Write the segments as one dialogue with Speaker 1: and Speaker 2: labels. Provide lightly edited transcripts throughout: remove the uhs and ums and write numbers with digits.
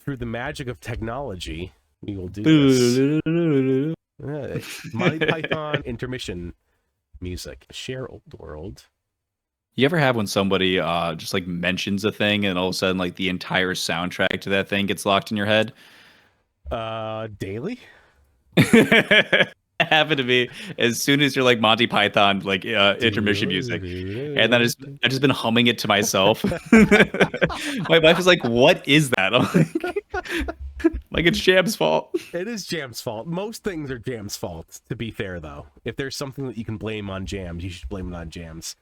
Speaker 1: through the magic of technology, we will do this. Monty Python intermission music. Share old world.
Speaker 2: You ever have when somebody just like mentions a thing and all of a sudden like the entire soundtrack to that thing gets locked in your head?
Speaker 1: Daily?
Speaker 2: It happened to me as soon as you're like Monty Python like intermission music, and then I just been humming it to myself. My wife is like, "What is that?" I'm like it's Jam's fault.
Speaker 1: It is Jam's fault. Most things are Jam's fault, to be fair, though. If there's something that you can blame on Jams, you should blame it on Jams.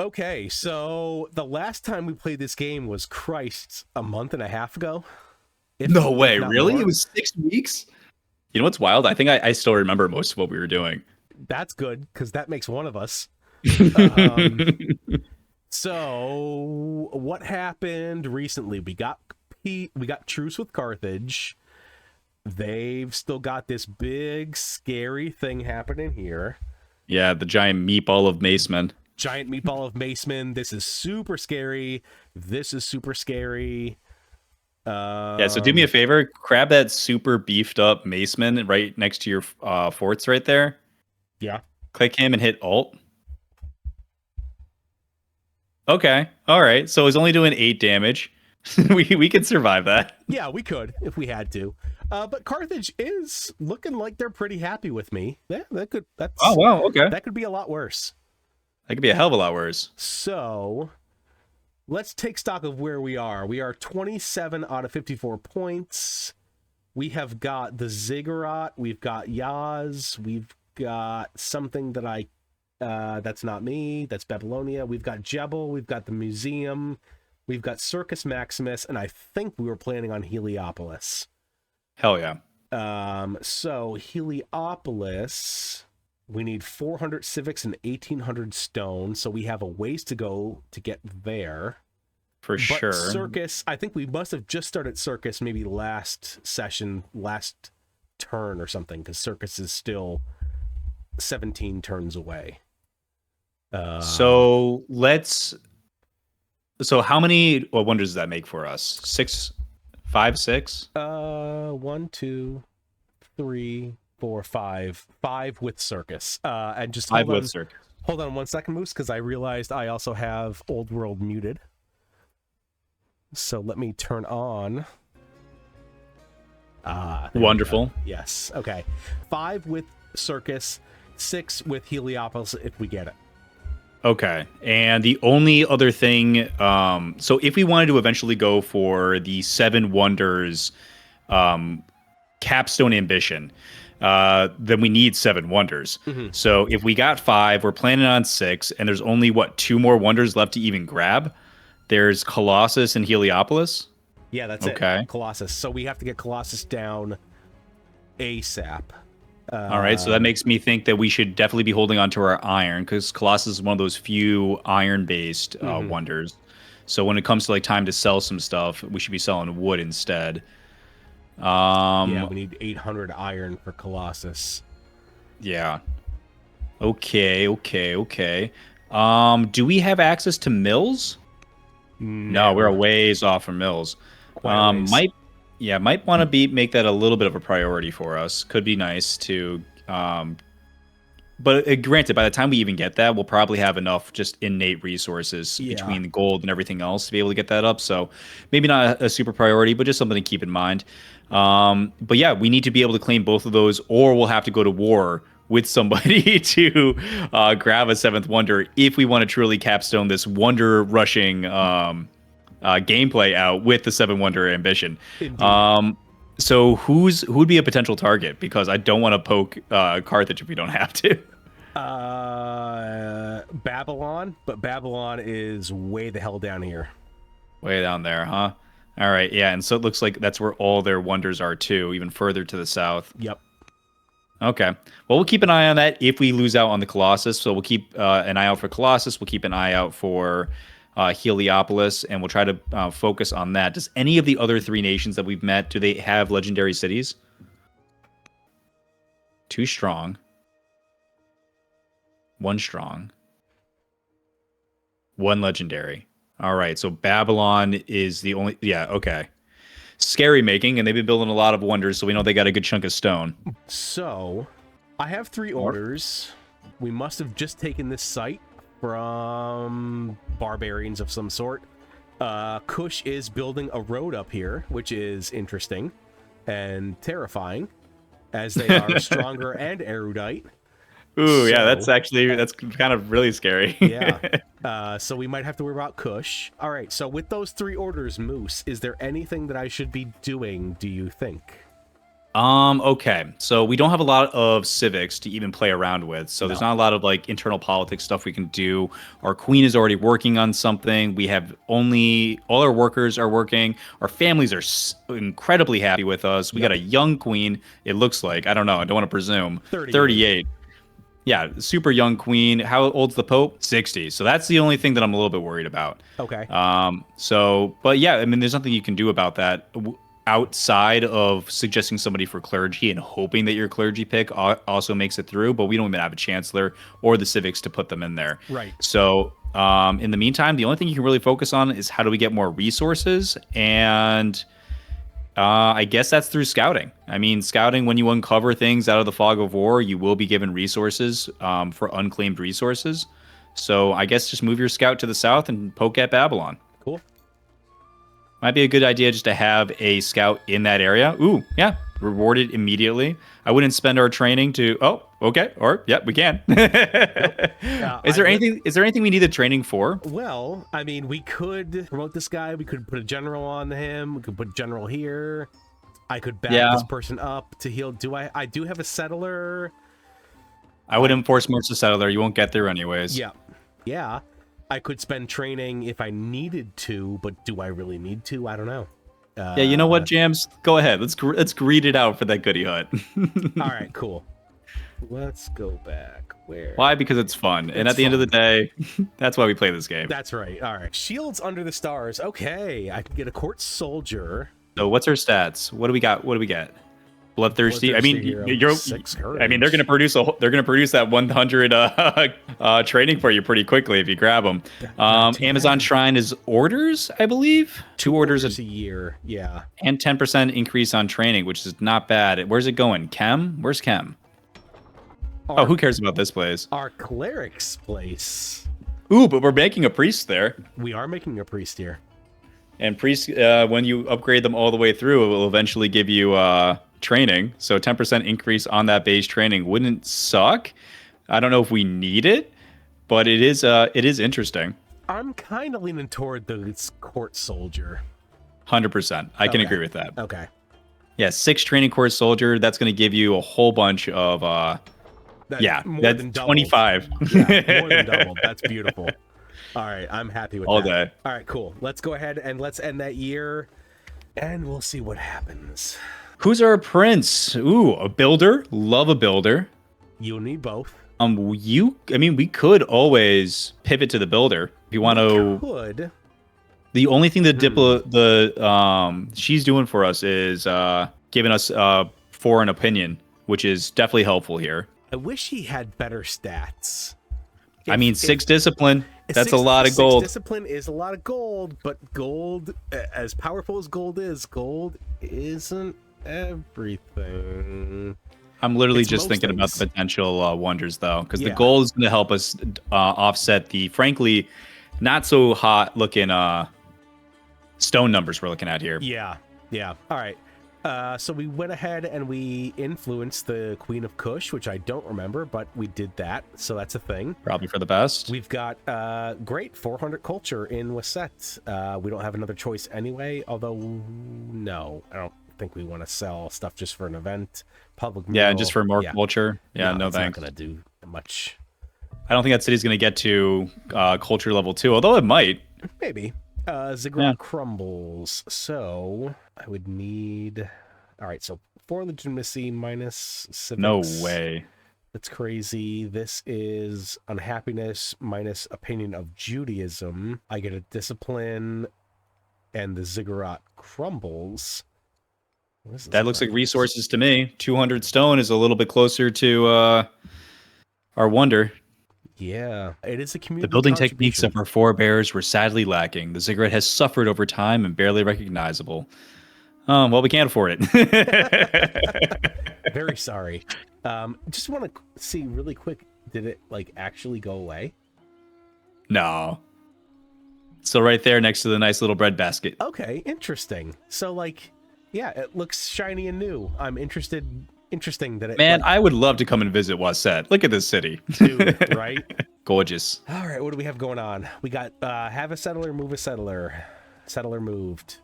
Speaker 1: Okay, so the last time we played this game was, Christ, a month and a half ago?
Speaker 2: No way, really?
Speaker 1: More.
Speaker 2: It was 6 weeks? You know what's wild? I think I still remember most of what we were doing.
Speaker 1: That's good, because that makes one of us. So, what happened recently? We got truce with Carthage. They've still got this big, scary thing happening here.
Speaker 2: Yeah, the giant meatball of Macemen.
Speaker 1: Giant meatball of Macemen. This is super scary. This is super scary.
Speaker 2: Yeah, so do me a favor, grab that super beefed up Maceman right next to your forts right there.
Speaker 1: Yeah.
Speaker 2: Click him and hit Alt. Okay, all right. So he's only doing 8 damage. we could survive that.
Speaker 1: Yeah, we could if we had to. But Carthage is looking like they're pretty happy with me. Yeah, that's
Speaker 2: oh wow, okay.
Speaker 1: That could be a lot worse.
Speaker 2: That could be a hell of a lot worse.
Speaker 1: So let's take stock of where we are. We are 27 out of 54 points. We have got the Ziggurat. We've got Yaz. We've got something that that's not me. That's Babylonia. We've got Jebel. We've got the museum. We've got Circus Maximus. And I think we were planning on Heliopolis.
Speaker 2: Hell yeah.
Speaker 1: So Heliopolis, we need 400 civics and 1,800 stone. So we have a ways to go to get there.
Speaker 2: For sure.
Speaker 1: Circus, I think we must have just started Circus maybe last session, last turn or something, because Circus is still 17 turns away.
Speaker 2: So how many wonders does that make for us? 6, 5, 6?
Speaker 1: 1, 2, 3, 4, 5. 5 with Circus. And just hold
Speaker 2: 5 with Circus.
Speaker 1: Hold on 1 second, Moose, because I realized I also have Old World muted. So let me turn on.
Speaker 2: Wonderful.
Speaker 1: Yes. Okay. 5 with Circus, 6 with Heliopolis if we get it.
Speaker 2: Okay. And the only other thing, so if we wanted to eventually go for the 7 Wonders capstone ambition, then we need 7 Wonders. Mm-hmm. So if we got 5, we're planning on 6, and there's only, 2 more Wonders left to even grab? There's Colossus and Heliopolis?
Speaker 1: Yeah, that's it. Colossus. So we have to get Colossus down ASAP.
Speaker 2: All right, so that makes me think that we should definitely be holding on to our iron, because Colossus is one of those few iron-based wonders. So when it comes to like time to sell some stuff, we should be selling wood instead.
Speaker 1: Yeah, we need 800 iron for Colossus.
Speaker 2: Yeah. Okay. Do we have access to mills? No, we're a ways off from mills. Might want to make that a little bit of a priority for us. Could be nice to, but granted, by the time we even get that, we'll probably have enough just innate resources between the gold and everything else to be able to get that up. So maybe not a super priority, but just something to keep in mind. But yeah, we need to be able to claim both of those, or we'll have to go to war with somebody to grab a 7th wonder if we want to truly capstone this wonder rushing gameplay out with the 7 wonder ambition. So who would be a potential target? Because I don't want to poke Carthage if we don't have to.
Speaker 1: Babylon, but Babylon is way the hell down here.
Speaker 2: Way down there, huh? All right, yeah, and so it looks like that's where all their wonders are too, even further to the south.
Speaker 1: Yep.
Speaker 2: Okay. Well, we'll keep an eye on that if we lose out on the Colossus. So we'll keep an eye out for Colossus. We'll keep an eye out for Heliopolis, and we'll try to focus on that. Does any of the other 3 nations that we've met, do they have legendary cities? 2 strong. 1 strong. 1 legendary. All right. So Babylon is the only... Yeah, okay. scary making, and they've been building a lot of wonders, so we know they got a good chunk of stone.
Speaker 1: So, I have 3 orders. We must have just taken this site from barbarians of some sort. Kush is building a road up here, which is interesting and terrifying, as they are stronger and erudite.
Speaker 2: Ooh, yeah, that's kind of really scary.
Speaker 1: Yeah. So we might have to worry about Kush. All right, so with those 3 orders, Moose, is there anything that I should be doing, do you think?
Speaker 2: Okay. So we don't have a lot of civics to even play around with. So there's not a lot of like internal politics stuff we can do. Our queen is already working on something. We have all our workers are working. Our families are incredibly happy with us. We got a young queen. It looks like, I don't know. I don't want to presume. 38. Yeah, super young queen. How old's the Pope? 60. So that's the only thing that I'm a little bit worried about.
Speaker 1: Okay.
Speaker 2: But yeah, I mean, there's nothing you can do about that outside of suggesting somebody for clergy and hoping that your clergy pick also makes it through. But we don't even have a chancellor or the civics to put them in there.
Speaker 1: Right.
Speaker 2: So in the meantime, the only thing you can really focus on is how do we get more resources, and I guess that's through scouting. I mean, scouting, when you uncover things out of the fog of war, you will be given resources for unclaimed resources. So I guess just move your scout to the south and poke at Babylon.
Speaker 1: Cool.
Speaker 2: Might be a good idea just to have a scout in that area. Ooh, yeah, rewarded immediately. I wouldn't spend our training to, okay, or, yeah, we can. Is there anything we need the training for?
Speaker 1: Well, I mean, we could promote this guy. We could put a general on him. We could put a general here. I could back this person up to heal. I do have a settler.
Speaker 2: I would enforce March the Settler. You won't get there anyways.
Speaker 1: Yeah. I could spend training if I needed to, but do I really need to? I don't know.
Speaker 2: Yeah, you know what, Jams? Go ahead. Let's greet it out for that goody hut.
Speaker 1: All right, cool. Let's go back. Where?
Speaker 2: Why? Because it's fun. And at the end of the day, that's why we play this game.
Speaker 1: That's right. All right. Shields under the stars. Okay. I can get a court soldier.
Speaker 2: So what's our stats? What do we got? What do we get? Bloodthirsty. I mean, they're gonna produce that 100 training for you pretty quickly if you grab them. Amazon Shrine is orders, I believe. 2 orders
Speaker 1: a year. Yeah.
Speaker 2: And 10% increase on training, which is not bad. Where's it going? Chem? Where's Chem? Who cares about this place?
Speaker 1: Our cleric's place.
Speaker 2: Ooh, but we're making a priest there.
Speaker 1: We are making a priest here.
Speaker 2: And priests, when you upgrade them all the way through, it will eventually give you training. So 10% increase on that base training wouldn't suck. I don't know if we need it, but it is interesting.
Speaker 1: I'm kind of leaning toward the court soldier.
Speaker 2: 100%. I can agree with that.
Speaker 1: Okay.
Speaker 2: Yeah, 6 training court soldier. That's going to give you a whole bunch of that's 25.
Speaker 1: Yeah, more than double. That's beautiful. All right, I'm happy with
Speaker 2: all
Speaker 1: that.
Speaker 2: Day.
Speaker 1: All right, cool. Let's go ahead and let's end that year, and we'll see what happens.
Speaker 2: Who's our prince? Ooh, a builder. Love a builder.
Speaker 1: You'll need both.
Speaker 2: We could always pivot to the builder if you want to.
Speaker 1: Could.
Speaker 2: The only thing that she's doing for us is giving us foreign opinion, which is definitely helpful here.
Speaker 1: I wish he had better stats.
Speaker 2: 6 discipline. That's a lot of gold.
Speaker 1: 6 discipline is a lot of gold, but gold, as powerful as gold isn't everything.
Speaker 2: I'm literally just thinking about the potential wonders, though, because the gold is going to help us offset the, frankly, not so hot looking stone numbers we're looking at here.
Speaker 1: Yeah. All right. So we went ahead and we influenced the Queen of Kush, which I don't remember, but we did that. So that's a thing.
Speaker 2: Probably for the best.
Speaker 1: We've got great 400 culture in Wasset. We don't have another choice anyway, although no, I don't think we want to sell stuff just for an event. Public meal,
Speaker 2: just for more culture. No thanks.
Speaker 1: Not going to do much.
Speaker 2: I don't think that city's going to get to culture level 2, although it might.
Speaker 1: Maybe. Ziggurat crumbles. So I would need. All right. So 4 legitimacy minus civics.
Speaker 2: No way.
Speaker 1: That's crazy. This is unhappiness minus opinion of Judaism. I get a discipline, and the ziggurat crumbles.
Speaker 2: That looks like resources to me. 200 stone is a little bit closer to our wonder.
Speaker 1: Yeah, it is a community.
Speaker 2: The building techniques of our forebears were sadly lacking. The ziggurat has suffered over time and barely recognizable. Well, we can't afford it.
Speaker 1: Very sorry. Just want to see really quick. Did it like actually go away?
Speaker 2: No. Still right there next to the nice little bread basket.
Speaker 1: Okay, interesting. So like, yeah, it looks shiny and new. I'm interested. Interesting that it.
Speaker 2: Man,
Speaker 1: like,
Speaker 2: I would love to come and visit Wasset. Look at this city.
Speaker 1: dude, right?
Speaker 2: Gorgeous.
Speaker 1: All right, what do we have going on? We got have a settler, move a settler. Settler moved.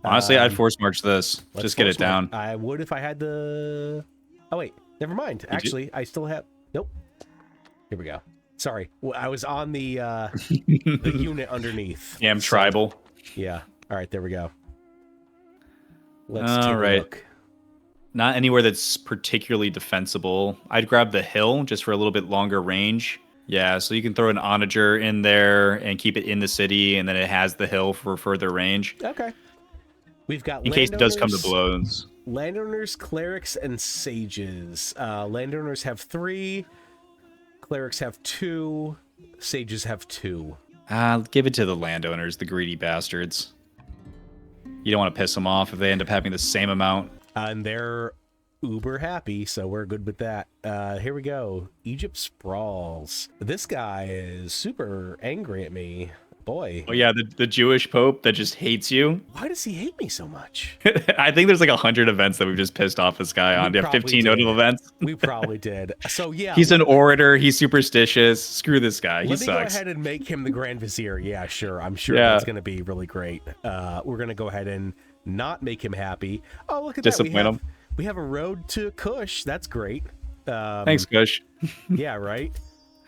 Speaker 2: Honestly, I'd force march this. Just get it down.
Speaker 1: I would if I had the... Oh, wait. Never mind. Actually, I still have... Nope. Here we go. Sorry. I was on the the unit underneath.
Speaker 2: Yeah, I'm tribal.
Speaker 1: Yeah. All right, there we go. Let's take a look.
Speaker 2: Not anywhere that's particularly defensible. I'd grab the hill just for a little bit longer range. Yeah, so you can throw an onager in there and keep it in the city, and then it has the hill for further range.
Speaker 1: Okay. We've got
Speaker 2: in case it does come to blows.
Speaker 1: Landowners, clerics, and sages. Landowners have 3. Clerics have 2. Sages have 2.
Speaker 2: Give it to the landowners, the greedy bastards. You don't want to piss them off if they end up having the same amount.
Speaker 1: And they're uber happy, so we're good with that. Here we go. Egypt sprawls. This guy is super angry at me. Boy.
Speaker 2: Oh yeah, the Jewish Pope that just hates you.
Speaker 1: Why does he hate me so much?
Speaker 2: I think there's like 100 events that we've just pissed off this guy on. You have 15 notable events.
Speaker 1: We probably did. So yeah.
Speaker 2: He's an orator. He's superstitious. Screw this guy. He sucks.
Speaker 1: Let me go ahead and make him the Grand Vizier. Yeah, sure. I'm sure that's going to be really great. We're going to go ahead and not make him happy. Oh, look at
Speaker 2: Disappoint
Speaker 1: that.
Speaker 2: him.
Speaker 1: We have a road to Kush. That's great.
Speaker 2: Thanks, Kush.
Speaker 1: Yeah, right?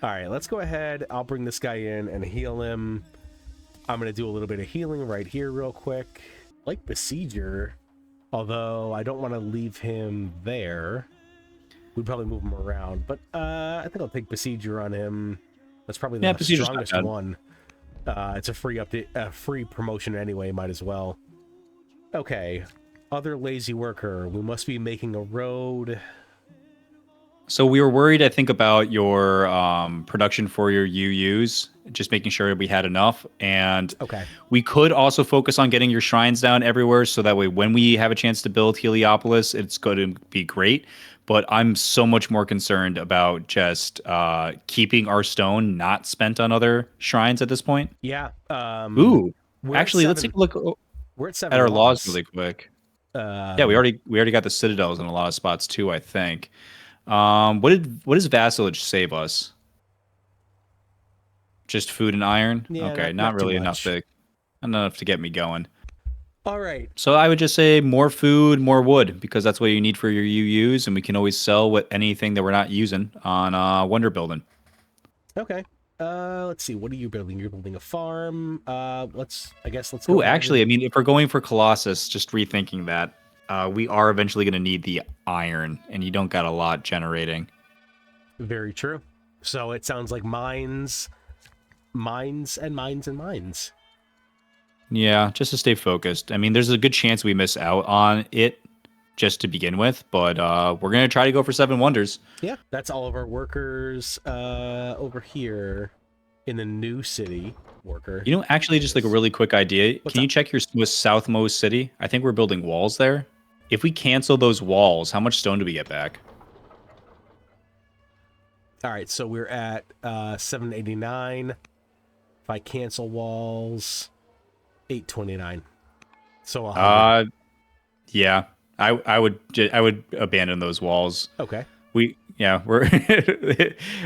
Speaker 1: All right, let's go ahead. I'll bring this guy in and heal him. I'm going to do a little bit of healing right here real quick. Like Besieger, although I don't want to leave him there. We'd probably move him around, but I think I'll take Besieger on him. That's probably the strongest one. It's a free update, free promotion anyway, might as well. Okay, other lazy worker. We must be making a road.
Speaker 2: So we were worried, I think, about your production for your UUs, just making sure we had enough. And we could also focus on getting your shrines down everywhere, so that way when we have a chance to build Heliopolis, it's going to be great. But I'm so much more concerned about just keeping our stone not spent on other shrines at this point.
Speaker 1: Yeah.
Speaker 2: Ooh. Actually, let's take a look
Speaker 1: we're at 7
Speaker 2: at our laws really quick. Yeah, we already got the citadels in a lot of spots too, I think. What does vassalage save us? Just food and iron?
Speaker 1: Yeah,
Speaker 2: okay, not really enough to get me going.
Speaker 1: All right.
Speaker 2: So I would just say more food, more wood, because that's what you need for your UUs, and we can always sell anything that we're not using on Wonder Building.
Speaker 1: Okay. Let's see. What are you building? You're building a farm. Let's go.
Speaker 2: Ooh, actually, I mean, if we're going for Colossus, just rethinking that. We are eventually going to need the iron, and you don't got a lot generating.
Speaker 1: Very true. So it sounds like mines, and mines.
Speaker 2: Yeah, just to stay focused. I mean, there's a good chance we miss out on it just to begin with, but we're going to try to go for 7 wonders.
Speaker 1: Yeah, that's all of our workers over here in the new city. Worker.
Speaker 2: You know, actually, just like a really quick idea. Can you check your southmost city? I think we're building walls there. If we cancel those walls, how much stone do we get back?
Speaker 1: All right, so we're at 789. If I cancel walls, 829. So
Speaker 2: yeah, I would abandon those walls.
Speaker 1: Okay.
Speaker 2: We're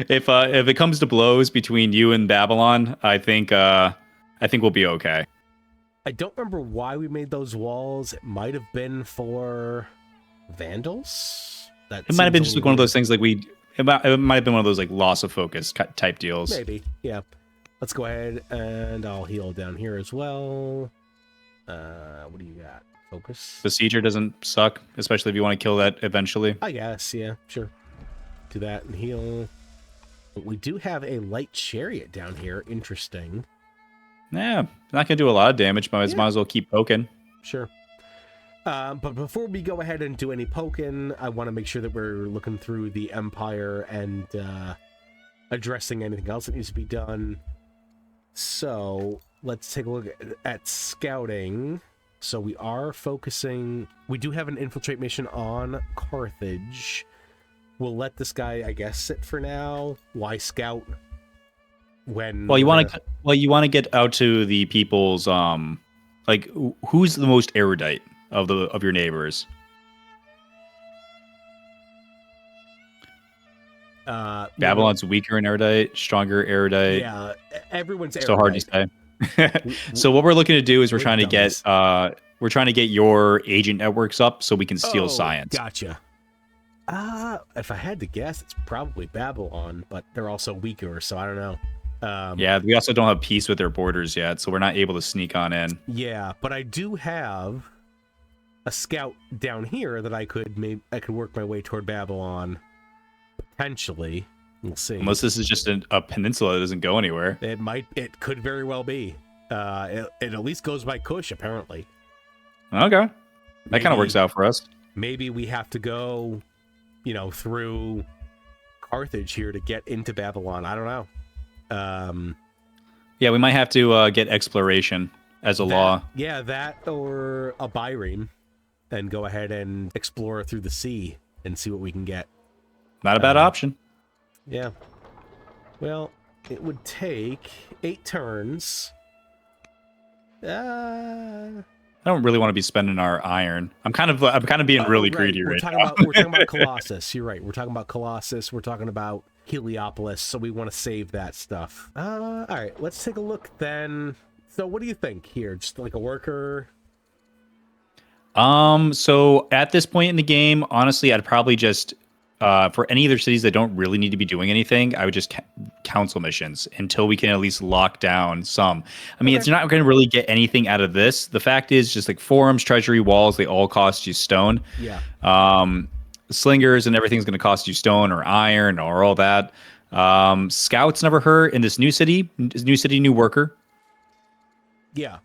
Speaker 2: if it comes to blows between you and Babylon, I think we'll be okay.
Speaker 1: I don't remember why we made those walls. It might have been for vandals.
Speaker 2: It might have been just like one of those things like it might have been one of those like loss of focus type deals.
Speaker 1: Maybe, yeah. Let's go ahead and I'll heal down here as well. What do you got? Focus.
Speaker 2: Besieger doesn't suck, especially if you want to kill that eventually.
Speaker 1: I guess, yeah, sure. Do that and heal. But we do have a light chariot down here. Interesting.
Speaker 2: Yeah, not gonna do a lot of damage, but might as well keep poking.
Speaker 1: Sure. But before we go ahead and do any poking, I want to make sure that we're looking through the Empire and addressing anything else that needs to be done. So let's take a look at scouting. So we are focusing... We do have an infiltrate mission on Carthage. We'll let this guy, I guess, sit for now. Why scout? When
Speaker 2: Well, you want to get out to the people's like who's the most erudite of your neighbors? Babylon's weaker in erudite, stronger erudite.
Speaker 1: Yeah, everyone's erudite.
Speaker 2: So hard to say. So what we're looking to do is we're trying to get your agent networks up so we can steal science.
Speaker 1: Gotcha. If I had to guess, it's probably Babylon, but they're also weaker, so I don't know.
Speaker 2: Yeah, we also don't have peace with their borders yet, so we're not able to sneak on in.
Speaker 1: Yeah, but I do have a scout down here that I could work my way toward Babylon. Potentially. We'll see.
Speaker 2: Unless this is just a peninsula that doesn't go anywhere.
Speaker 1: It could very well be. It at least goes by Kush, apparently.
Speaker 2: Okay. That kind of works out for us.
Speaker 1: Maybe we have to go, through Carthage here to get into Babylon. I don't know.
Speaker 2: Yeah, we might have to get exploration as a law.
Speaker 1: Yeah, that or a bireme, and go ahead and explore through the sea and see what we can get.
Speaker 2: Not a bad option.
Speaker 1: Yeah. Well, it would take 8 turns.
Speaker 2: I don't really want to be spending our iron. I'm kind of being really greedy right now.
Speaker 1: We're talking about Colossus. You're right. We're talking about Colossus. We're talking about Heliopolis, so we want to save that stuff. All right, let's take a look then. So what do you think here? Just like a worker?
Speaker 2: So at this point in the game, honestly, I'd probably just for any other cities that don't really need to be doing anything, I would just council missions until we can at least lock down some. I mean, It's not going to really get anything out of this. The fact is, just like forums, treasury, walls, they all cost you stone.
Speaker 1: Yeah.
Speaker 2: Slingers and everything's going to cost you stone or iron or all that. Scouts never hurt in this new city, new worker.
Speaker 1: Yeah.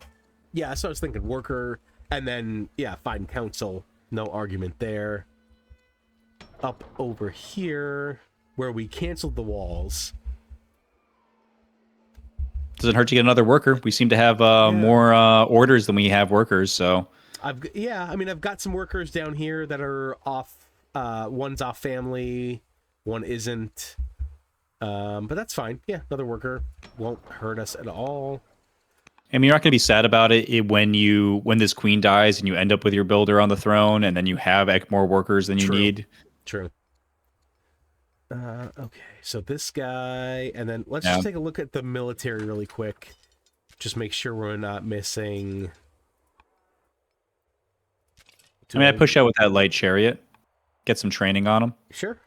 Speaker 1: Yeah, so I was thinking worker, and then, find council. No argument there. Up over here, where we canceled the walls.
Speaker 2: Doesn't hurt to get another worker. We seem to have more orders than we have workers, so...
Speaker 1: I've got some workers down here that are off. One's off family, one isn't. But that's fine. Yeah, another worker won't hurt us at all.
Speaker 2: I mean, you're not going to be sad about it when this queen dies and you end up with your builder on the throne, and then you have more workers than you need.
Speaker 1: True. Okay, so this guy, and then let's just take a look at the military really quick. Just make sure we're not missing.
Speaker 2: I push out with that light chariot. Get some training on them.
Speaker 1: Sure.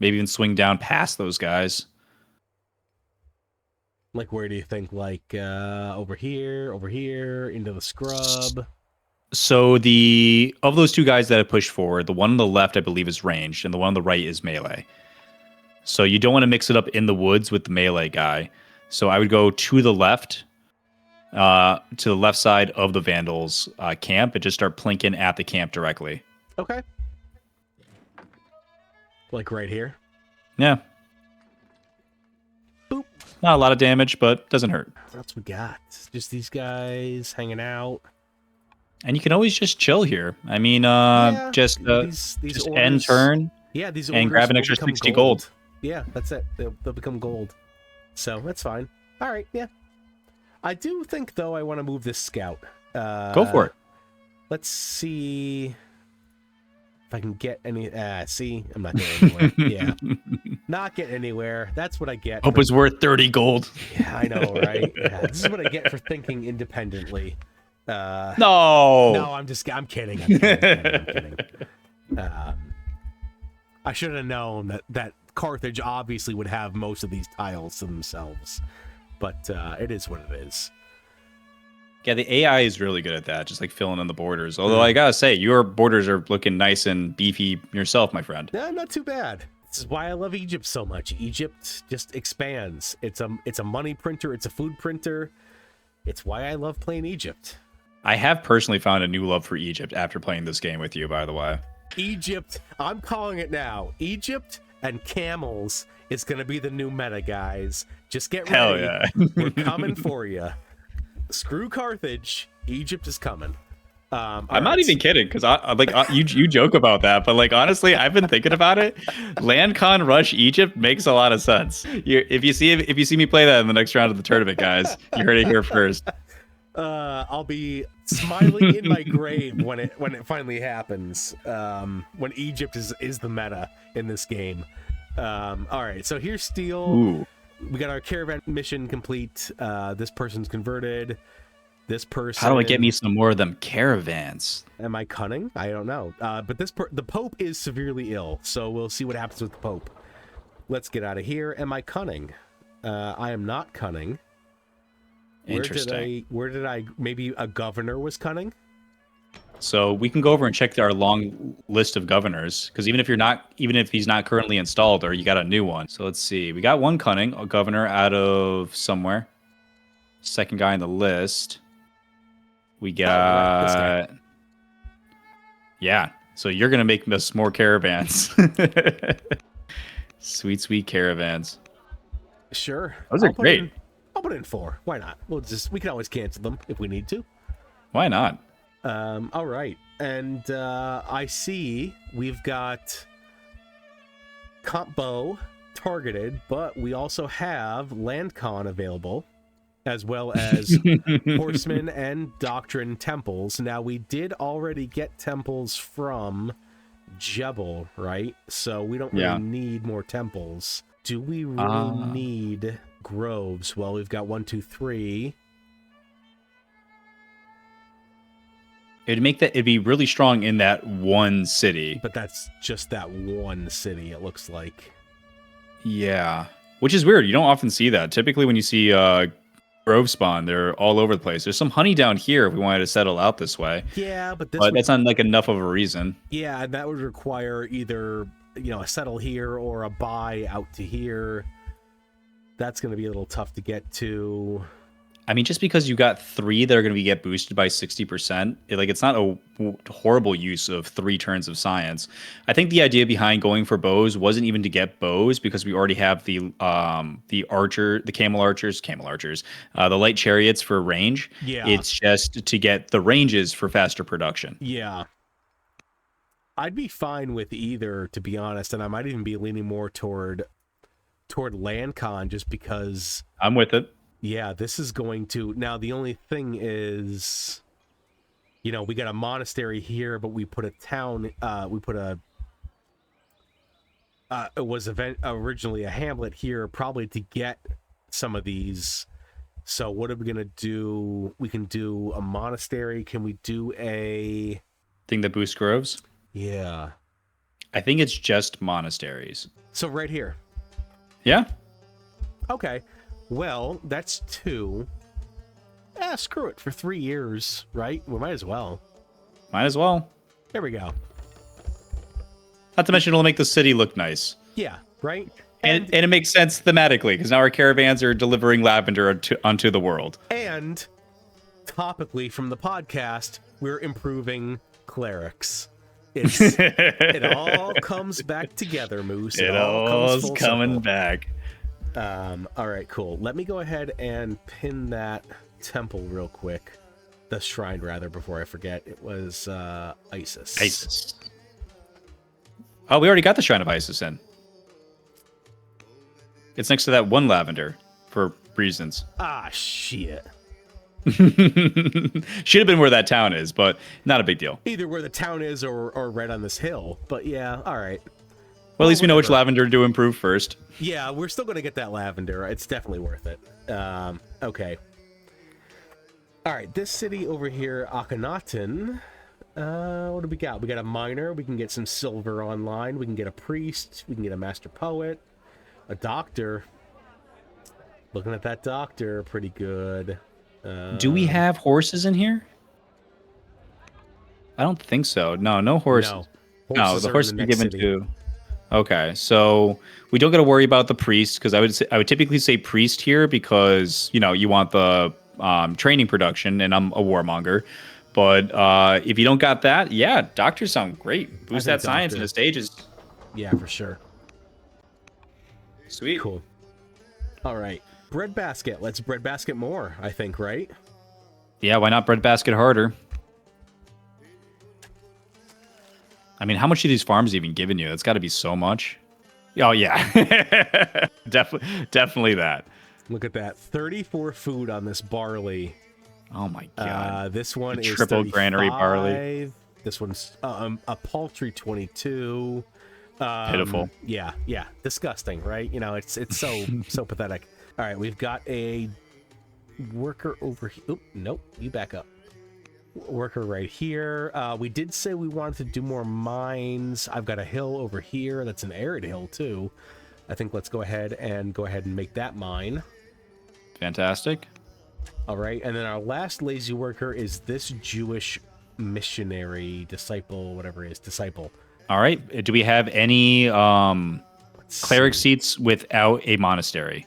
Speaker 2: Maybe even swing down past those guys.
Speaker 1: Like, where do you think? Like, over here, into the scrub?
Speaker 2: So of those two guys that have pushed forward, the one on the left, I believe, is ranged, and the one on the right is melee. So you don't want to mix it up in the woods with the melee guy. So I would go to the left side of the Vandals' camp and just start plinking at the camp directly.
Speaker 1: Okay. Like right here?
Speaker 2: Yeah.
Speaker 1: Boop.
Speaker 2: Not a lot of damage, but doesn't hurt.
Speaker 1: That's what we got. Just these guys hanging out.
Speaker 2: And you can always just chill here. I mean, just orders, end turn.
Speaker 1: Yeah, these
Speaker 2: orders and grab an extra 60 gold.
Speaker 1: Yeah, that's it. They'll become gold. So that's fine. All right, yeah. I do think, though, I want to move this scout.
Speaker 2: Go for it.
Speaker 1: Let's see if I can get any... see? I'm not getting anywhere. Yeah. Not getting anywhere. That's what I get.
Speaker 2: Hope it's worth 30 gold.
Speaker 1: Yeah, I know, right? Yeah, this is what I get for thinking independently.
Speaker 2: No,
Speaker 1: I'm kidding. I'm kidding. I should have known that Carthage obviously would have most of these tiles to themselves, but it is what it is.
Speaker 2: Yeah, the AI is really good at that, just like filling in the borders. Although I gotta say, your borders are looking nice and beefy yourself, my friend.
Speaker 1: Yeah, not too bad. This is why I love Egypt so much. Egypt just expands. It's a money printer. It's a food printer. It's why I love playing Egypt.
Speaker 2: I have personally found a new love for Egypt after playing this game with you, by the way.
Speaker 1: Egypt, I'm calling it now. Egypt and camels is going to be the new meta, guys. Just get ready.
Speaker 2: Hell yeah.
Speaker 1: We're coming for you. Screw Carthage. Egypt is coming.
Speaker 2: I'm not even kidding, because you joke about that, but like honestly, I've been thinking about it. LandCon Rush Egypt makes a lot of sense. If you see me play that in the next round of the tournament, guys, you heard it here first.
Speaker 1: I'll be smiling in my grave when it finally happens. When Egypt is the meta in this game. All right, so here's Steel.
Speaker 2: Ooh.
Speaker 1: We got our caravan mission complete. This person's converted. This person.
Speaker 2: How do I get me some more of them caravans?
Speaker 1: Am I cunning? I don't know. But the Pope is severely ill, so we'll see what happens with the Pope. Let's get out of here. Am I cunning? I am not cunning.
Speaker 2: Interesting.
Speaker 1: Where did I? Maybe a governor was cunning.
Speaker 2: So we can go over and check our long list of governors, because even if he's not currently installed, or you got a new one. So let's see. We got one cunning, a governor out of somewhere. Second guy on the list. We got, yeah. So you're gonna make us more caravans. Sweet caravans.
Speaker 1: Sure.
Speaker 2: Those are great.
Speaker 1: I'll put in 4. Why not? We can always cancel them if we need to.
Speaker 2: Why not?
Speaker 1: All right. And I see we've got Combo targeted, but we also have LandCon available, as well as Horsemen and Doctrine temples. Now, we did already get temples from Jebel, right? So we don't really need more temples. Do we really need groves? Well, we've got 1, 2, 3.
Speaker 2: It'd be really strong in that one city.
Speaker 1: But that's just that one city, it looks like.
Speaker 2: Yeah. Which is weird. You don't often see that. Typically when you see grove spawn, they're all over the place. There's some honey down here if we wanted to settle out this way.
Speaker 1: Yeah, but
Speaker 2: that's not like enough of a reason.
Speaker 1: Yeah, and that would require either, a settle here or a buy out to here. That's going to be a little tough to get to.
Speaker 2: I mean, just because you got 3 that are going to get boosted by 60%, it's not a horrible use of 3 turns of science. I think the idea behind going for bows wasn't even to get bows, because we already have the camel archers, the light chariots for range.
Speaker 1: Yeah.
Speaker 2: It's just to get the ranges for faster production.
Speaker 1: Yeah. I'd be fine with either, to be honest, and I might even be leaning more toward LandCon, just because
Speaker 2: I'm with it.
Speaker 1: Yeah, this is going to... Now, the only thing is, we got a monastery here, but we put a town... it was originally a hamlet here, probably to get some of these. So what are we going to do? We can do a monastery. Can we do a...
Speaker 2: Thing that boosts groves?
Speaker 1: Yeah.
Speaker 2: I think it's just monasteries.
Speaker 1: So right here.
Speaker 2: Yeah.
Speaker 1: Okay. Well, that's 2. Screw it. For 3 years, right? We might as well.
Speaker 2: Might as well.
Speaker 1: There we go.
Speaker 2: Not to mention it'll make the city look nice.
Speaker 1: Yeah, right?
Speaker 2: And it makes sense thematically, because now our caravans are delivering lavender onto the world.
Speaker 1: And topically from the podcast, we're improving clerics. It all comes back together, Moose.
Speaker 2: It all's coming back.
Speaker 1: All right, cool. Let me go ahead and pin that temple real quick. The shrine, rather, before I forget. It was Isis.
Speaker 2: Oh, we already got the Shrine of Isis in. It's next to that one lavender, for reasons.
Speaker 1: Ah, shit.
Speaker 2: Should have been where that town is, but not a big deal.
Speaker 1: Either where the town is or right on this hill. But yeah, all right.
Speaker 2: Well, at least we know which lavender to improve first.
Speaker 1: Yeah, we're still going to get that lavender. It's definitely worth it. Okay. All right, this city over here, Akhenaten. What do we got? We got a miner. We can get some silver online. We can get a priest. We can get a master poet. A doctor. Looking at that doctor, pretty good.
Speaker 2: Do we have horses in here? I don't think so. No horses. No, the horses be given to... Okay, so we don't got to worry about the priest, because I would typically say priest here because you want the training production, and I'm a warmonger. But if you don't got that, yeah, doctors sound great. Boost that science in the stages.
Speaker 1: Yeah, for sure.
Speaker 2: Sweet.
Speaker 1: Cool. All right, breadbasket. Let's breadbasket more. I think, right?
Speaker 2: Yeah, why not breadbasket harder? I mean, how much are these farms even giving you? That's got to be so much. Oh yeah, definitely that.
Speaker 1: Look at that, 34 food on this barley.
Speaker 2: Oh my god.
Speaker 1: This one
Speaker 2: The
Speaker 1: is
Speaker 2: triple
Speaker 1: 35.
Speaker 2: granary barley.
Speaker 1: This one's a paltry 22.
Speaker 2: Pitiful.
Speaker 1: Yeah, disgusting, right? You know, it's so so pathetic. All right, we've got a worker over here. Oop, nope, you back up. Worker right here. We did say we wanted to do more mines. I've got a hill over here. That's an arid hill too. I think let's go ahead and make that mine.
Speaker 2: Fantastic.
Speaker 1: All right, and then our last lazy worker is this Jewish missionary, disciple, whatever it is, disciple.
Speaker 2: All right. Do we have any cleric seats without a monastery?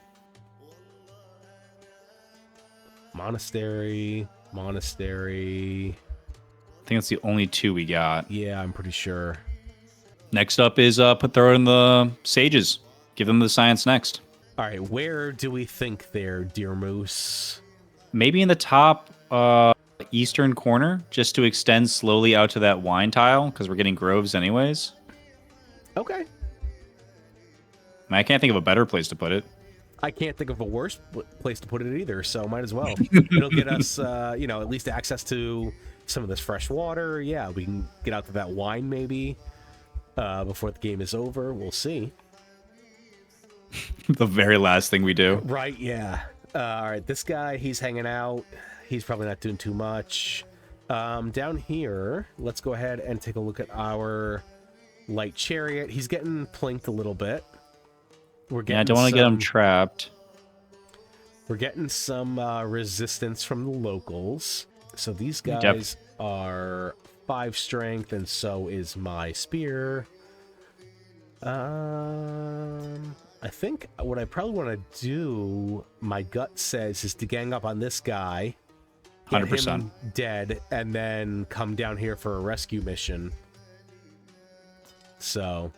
Speaker 1: Monastery. I
Speaker 2: think that's the only two we got.
Speaker 1: Yeah, I'm pretty sure.
Speaker 2: Next up is throw in the sages. Give them the science next.
Speaker 1: All right, where do we think they're, dear moose?
Speaker 2: Maybe in the top eastern corner, just to extend slowly out to that wine tile, because we're getting groves anyways.
Speaker 1: Okay.
Speaker 2: I can't think of a better place to put it.
Speaker 1: I can't think of a worse place to put it either, so might as well. It'll get us, at least access to some of this fresh water. Yeah, we can get out to that wine maybe before the game is over. We'll see.
Speaker 2: The very last thing we do.
Speaker 1: Right, yeah. All right, this guy, he's hanging out. He's probably not doing too much. Down here, let's go ahead and take a look at our light chariot. He's getting plinked a little bit.
Speaker 2: I don't want to get him trapped.
Speaker 1: We're getting some resistance from the locals. So these guys are 5 strength, and so is my spear. I think what I probably want to do, my gut says, is to gang up on this guy.
Speaker 2: 100%.
Speaker 1: Him dead, and then come down here for a rescue mission. So...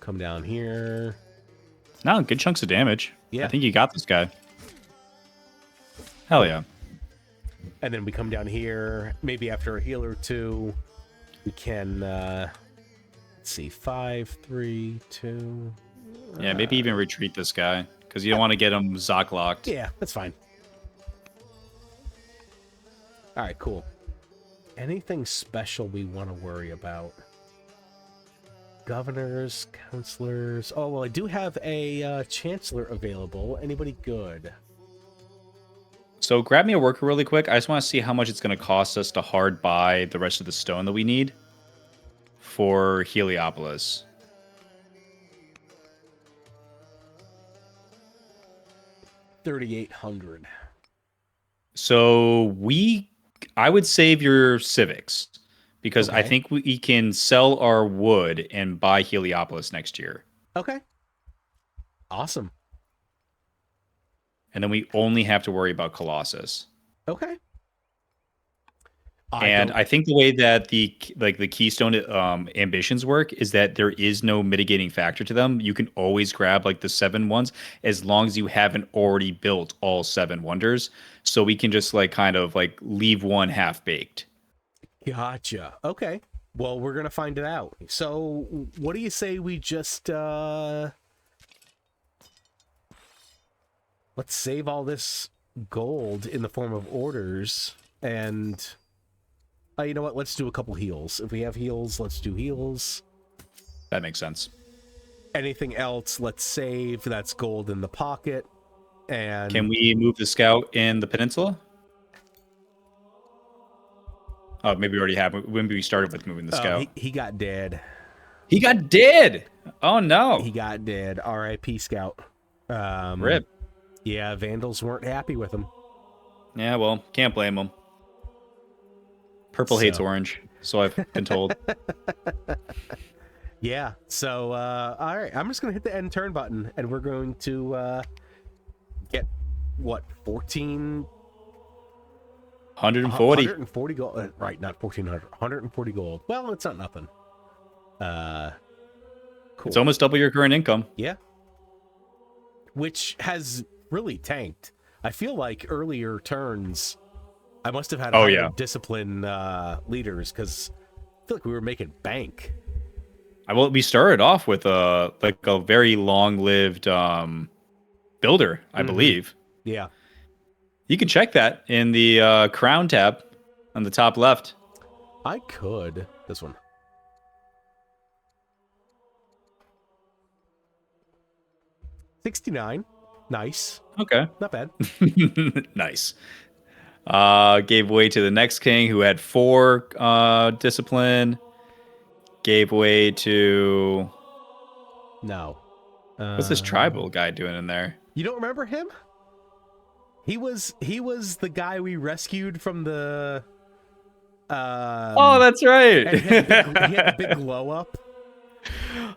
Speaker 1: come down here.
Speaker 2: No, good chunks of damage.
Speaker 1: Yeah.
Speaker 2: I think you got this guy. Hell yeah.
Speaker 1: And then we come down here. Maybe after a heal or two, we can, let's see, 5, 3, 2.
Speaker 2: Yeah, maybe even retreat this guy, because you don't want to get him Zoc locked.
Speaker 1: Yeah, that's fine. All right, cool. Anything special we want to worry about? Governors, counselors. Oh, well, I do have a chancellor available. Anybody good?
Speaker 2: So grab me a worker really quick. I just want to see how much it's going to cost us to hard buy the rest of the stone that we need for Heliopolis.
Speaker 1: $3,800.
Speaker 2: So I would save your civics, because I think we can sell our wood and buy Heliopolis next year.
Speaker 1: Okay. Awesome.
Speaker 2: And then we only have to worry about Colossus.
Speaker 1: Okay.
Speaker 2: I think the way that the Keystone ambitions work is that there is no mitigating factor to them. You can always grab like the 7 ones as long as you haven't already built all 7 wonders. So we can just kind of leave one half baked.
Speaker 1: Gotcha. Okay. Well, we're gonna find it out. So, what do you say we just let's save all this gold in the form of orders, and you know what? Let's do a couple heals. If we have heals, let's do heals.
Speaker 2: That makes sense.
Speaker 1: Anything else? Let's save. That's gold in the pocket. And
Speaker 2: can we move the scout in the peninsula? Oh, maybe we already have. When we started with moving the scout.
Speaker 1: He got dead.
Speaker 2: He got dead! Oh, no.
Speaker 1: He got dead. R.I.P. Scout.
Speaker 2: Rip.
Speaker 1: Yeah, Vandals weren't happy with him.
Speaker 2: Yeah, well, can't blame them. Purple hates orange, so I've been told.
Speaker 1: Yeah, so, all right. I'm just going to hit the end turn button, and we're going to get, what, 14...
Speaker 2: 140.
Speaker 1: 140 gold. Right, not 1,400. 140 gold. Well, it's not nothing. Cool.
Speaker 2: It's almost double your current income.
Speaker 1: Yeah. Which has really tanked. I feel like earlier turns, I must have had
Speaker 2: Oh,
Speaker 1: higher
Speaker 2: yeah.
Speaker 1: discipline leaders because I feel like we were making bank.
Speaker 2: We started off with a very long-lived builder, I believe.
Speaker 1: Yeah.
Speaker 2: You can check that in the crown tab on the top left.
Speaker 1: I could. This one. 69. Nice.
Speaker 2: Okay.
Speaker 1: Not bad.
Speaker 2: Nice. Gave way to the next king who had 4 discipline. Gave way to
Speaker 1: No.
Speaker 2: what's this tribal guy doing in there?
Speaker 1: You don't remember him? He was the guy we rescued from the
Speaker 2: Oh, that's right.
Speaker 1: and he had the big glow up.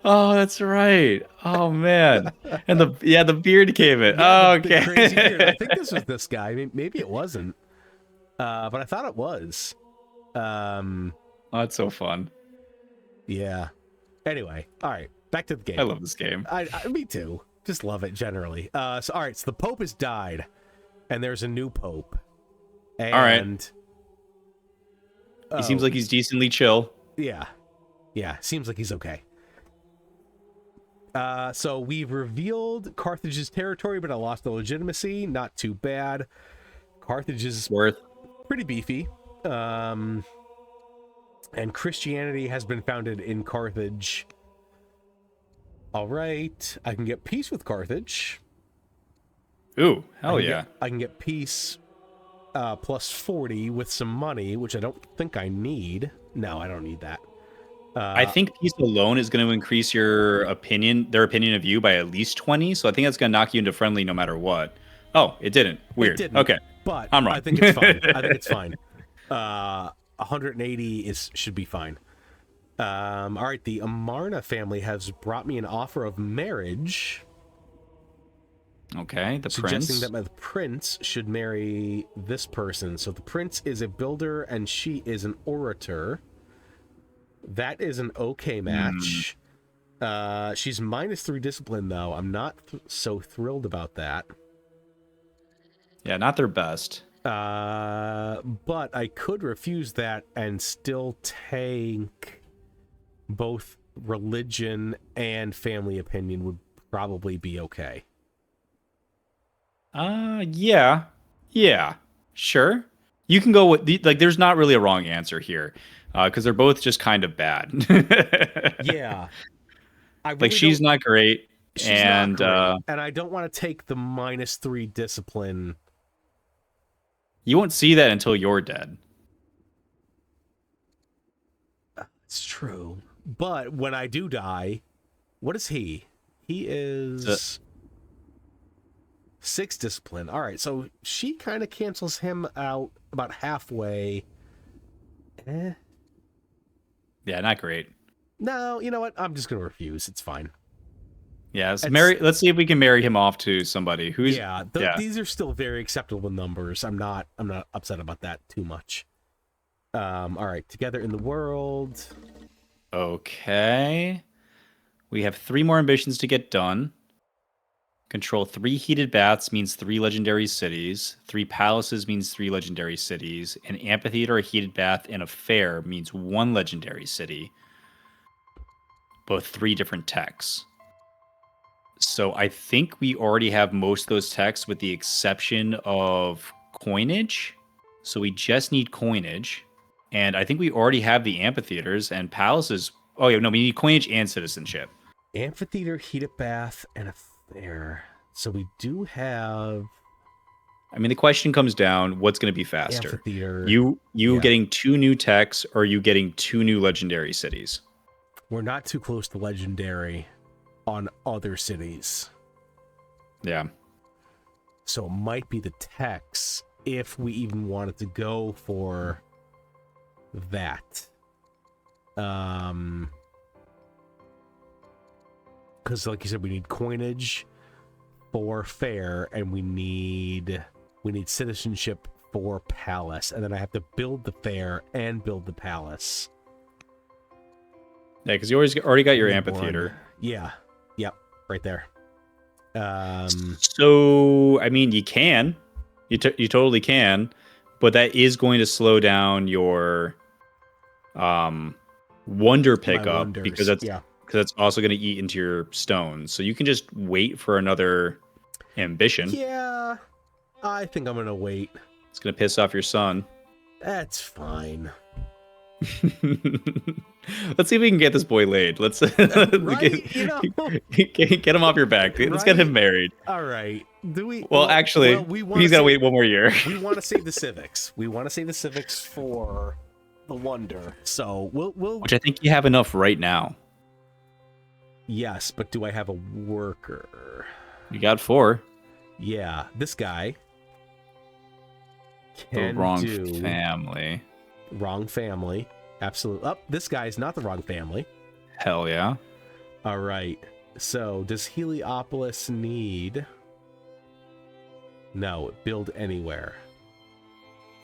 Speaker 2: Oh, that's right. Oh man. And the beard came in.
Speaker 1: Yeah,
Speaker 2: oh,
Speaker 1: the
Speaker 2: okay.
Speaker 1: crazy beard. I think this was this guy. Maybe it wasn't. But I thought it was.
Speaker 2: Oh, that's so fun.
Speaker 1: Yeah. Anyway, all right. Back to the game.
Speaker 2: I love this game.
Speaker 1: Me too. Just love it generally. So all right. So the Pope has died, and there's a new Pope. And,
Speaker 2: all right. He seems like he's decently chill.
Speaker 1: Yeah. Yeah. Seems like he's okay. So we've revealed Carthage's territory, but I lost the legitimacy. Not too bad. Carthage is
Speaker 2: Worth.
Speaker 1: pretty beefy. And Christianity has been founded in Carthage. All right. I can get peace with Carthage.
Speaker 2: Ooh, hell yeah.
Speaker 1: I can get peace plus 40 with some money, which I don't think I need. No, I don't need that.
Speaker 2: I think peace alone is going to increase their opinion of you by at least 20. So I think that's going to knock you into friendly no matter what. Oh, it didn't. Weird.
Speaker 1: It didn't,
Speaker 2: okay.
Speaker 1: But
Speaker 2: I'm wrong.
Speaker 1: I think it's fine. I think it's fine. 180 should be fine. All right. The Amarna family has brought me an offer of marriage.
Speaker 2: Okay, the
Speaker 1: suggesting
Speaker 2: prince.
Speaker 1: that my prince should marry this person. So the prince is a builder and she is an orator. That is an okay match. She's -3 discipline, though. I'm not so thrilled about that.
Speaker 2: Yeah, not their best.
Speaker 1: But I could refuse that and still take both religion and family opinion would probably be okay.
Speaker 2: Yeah, sure. You can go with there's not really a wrong answer here, because they're both just kind of bad.
Speaker 1: Yeah,
Speaker 2: she's not great,
Speaker 1: and I don't want to take the -3 discipline.
Speaker 2: You won't see that until you're dead.
Speaker 1: It's true, but when I do die, what is he? He is 6 discipline. All right, so she kind of cancels him out about halfway.
Speaker 2: Yeah, not great.
Speaker 1: No, you know what? I'm just gonna refuse. It's fine.
Speaker 2: Yeah, let's see if we can marry him off to somebody who's.
Speaker 1: These are still very acceptable numbers. I'm not upset about that too much. All right, together in the world.
Speaker 2: Okay, we have 3 more ambitions to get done. Control 3 heated baths means 3 legendary cities. 3 palaces means 3 legendary cities. An amphitheater, a heated bath, and a fair means 1 legendary city. Both 3 different techs. So I think we already have most of those techs with the exception of coinage. So we just need coinage. And I think we already have the amphitheaters and palaces. Oh, yeah, no, we need coinage and citizenship.
Speaker 1: Amphitheater, heated bath, and a fair. So we do have.
Speaker 2: I mean, the question comes down: what's going to be faster?
Speaker 1: Amphitheater.
Speaker 2: You getting 2 new techs, or you getting 2 new legendary cities?
Speaker 1: We're not too close to legendary on other cities.
Speaker 2: Yeah.
Speaker 1: So it might be the techs if we even wanted to go for that. Because like you said, we need coinage for fair, and we need citizenship for palace, and then I have to build the fair and build the palace.
Speaker 2: Yeah, because you already got your amphitheater.
Speaker 1: Yeah. Yep. Right there.
Speaker 2: So I mean, you can You totally can, but that is going to slow down your wonder
Speaker 1: My
Speaker 2: pickup because
Speaker 1: wonders. Yeah.
Speaker 2: that's also going to eat into your stones. So you can just wait for another ambition.
Speaker 1: Yeah, I think I'm gonna wait.
Speaker 2: It's going to piss off your son.
Speaker 1: That's fine.
Speaker 2: Let's see if we can get this boy laid. Let's
Speaker 1: Right?
Speaker 2: get him off your back. Let's get him married.
Speaker 1: All right. Do we?
Speaker 2: Well, actually, he's got to wait one more year.
Speaker 1: We want to save the civics. We want to save the civics for the wonder. So we'll.
Speaker 2: Which I think you have enough right now.
Speaker 1: Yes, but do I have a worker?
Speaker 2: You got 4.
Speaker 1: Yeah, this guy.
Speaker 2: The wrong family.
Speaker 1: Wrong family. Absolutely. Oh, this guy's not the wrong family.
Speaker 2: Hell yeah.
Speaker 1: All right. So does Heliopolis need... No, build anywhere.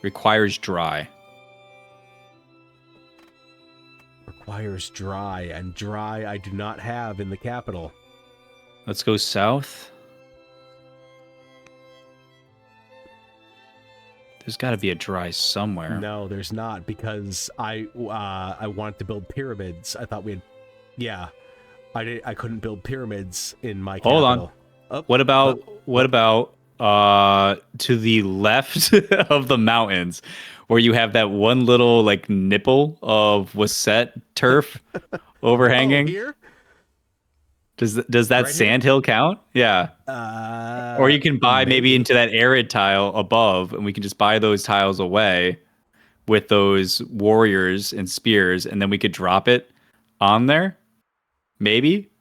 Speaker 2: Requires dry.
Speaker 1: Requires dry, and dry I do not have in the capital.
Speaker 2: Let's go south. There's got to be a dry somewhere.
Speaker 1: No, there's not, because I wanted to build pyramids. I thought we had... Yeah. I couldn't build pyramids in my capital.
Speaker 2: Hold on.
Speaker 1: Oh,
Speaker 2: what about to the left of the mountains, where you have that one little like nipple of Wasset turf overhanging?
Speaker 1: Oh, here?
Speaker 2: Does that
Speaker 1: right
Speaker 2: sandhill count? Yeah. Or you can buy maybe into that arid tile above, and we can just buy those tiles away with those warriors and spears, and then we could drop it on there. Maybe.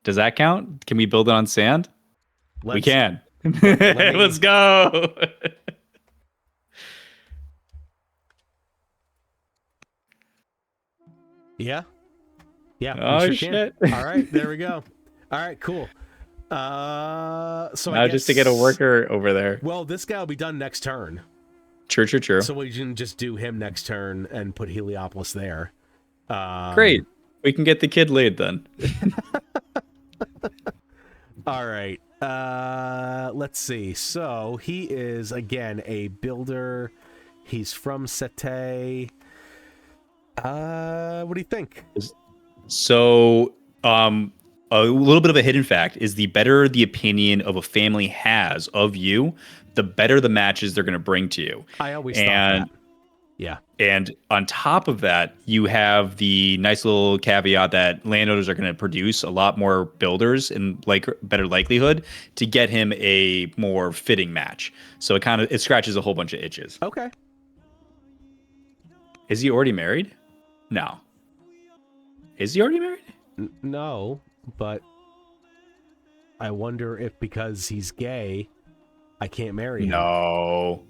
Speaker 2: Does that count? Can we build it on sand? We can. Let's go.
Speaker 1: Yeah. Yeah.
Speaker 2: Oh shit.
Speaker 1: All right, there we go. All right, cool. So
Speaker 2: now
Speaker 1: I guess,
Speaker 2: just to get a worker over there.
Speaker 1: Well, this guy will be done next turn.
Speaker 2: True.
Speaker 1: So we can just do him next turn and put Heliopolis there.
Speaker 2: Great. We can get the kid laid then.
Speaker 1: All right. Let's see. So he is again a builder. He's from Sete. What do you think?
Speaker 2: So, a little bit of a hidden fact is the better the opinion of a family has of you, the better the matches they're going to bring to you.
Speaker 1: I always thought that. Yeah.
Speaker 2: And on top of that, you have the nice little caveat that landowners are going to produce a lot more builders and like better likelihood to get him a more fitting match. So it scratches a whole bunch of itches.
Speaker 1: Okay.
Speaker 2: Is he already married? No. Is he already married?
Speaker 1: No, but I wonder if because he's gay, I can't marry him.
Speaker 2: No.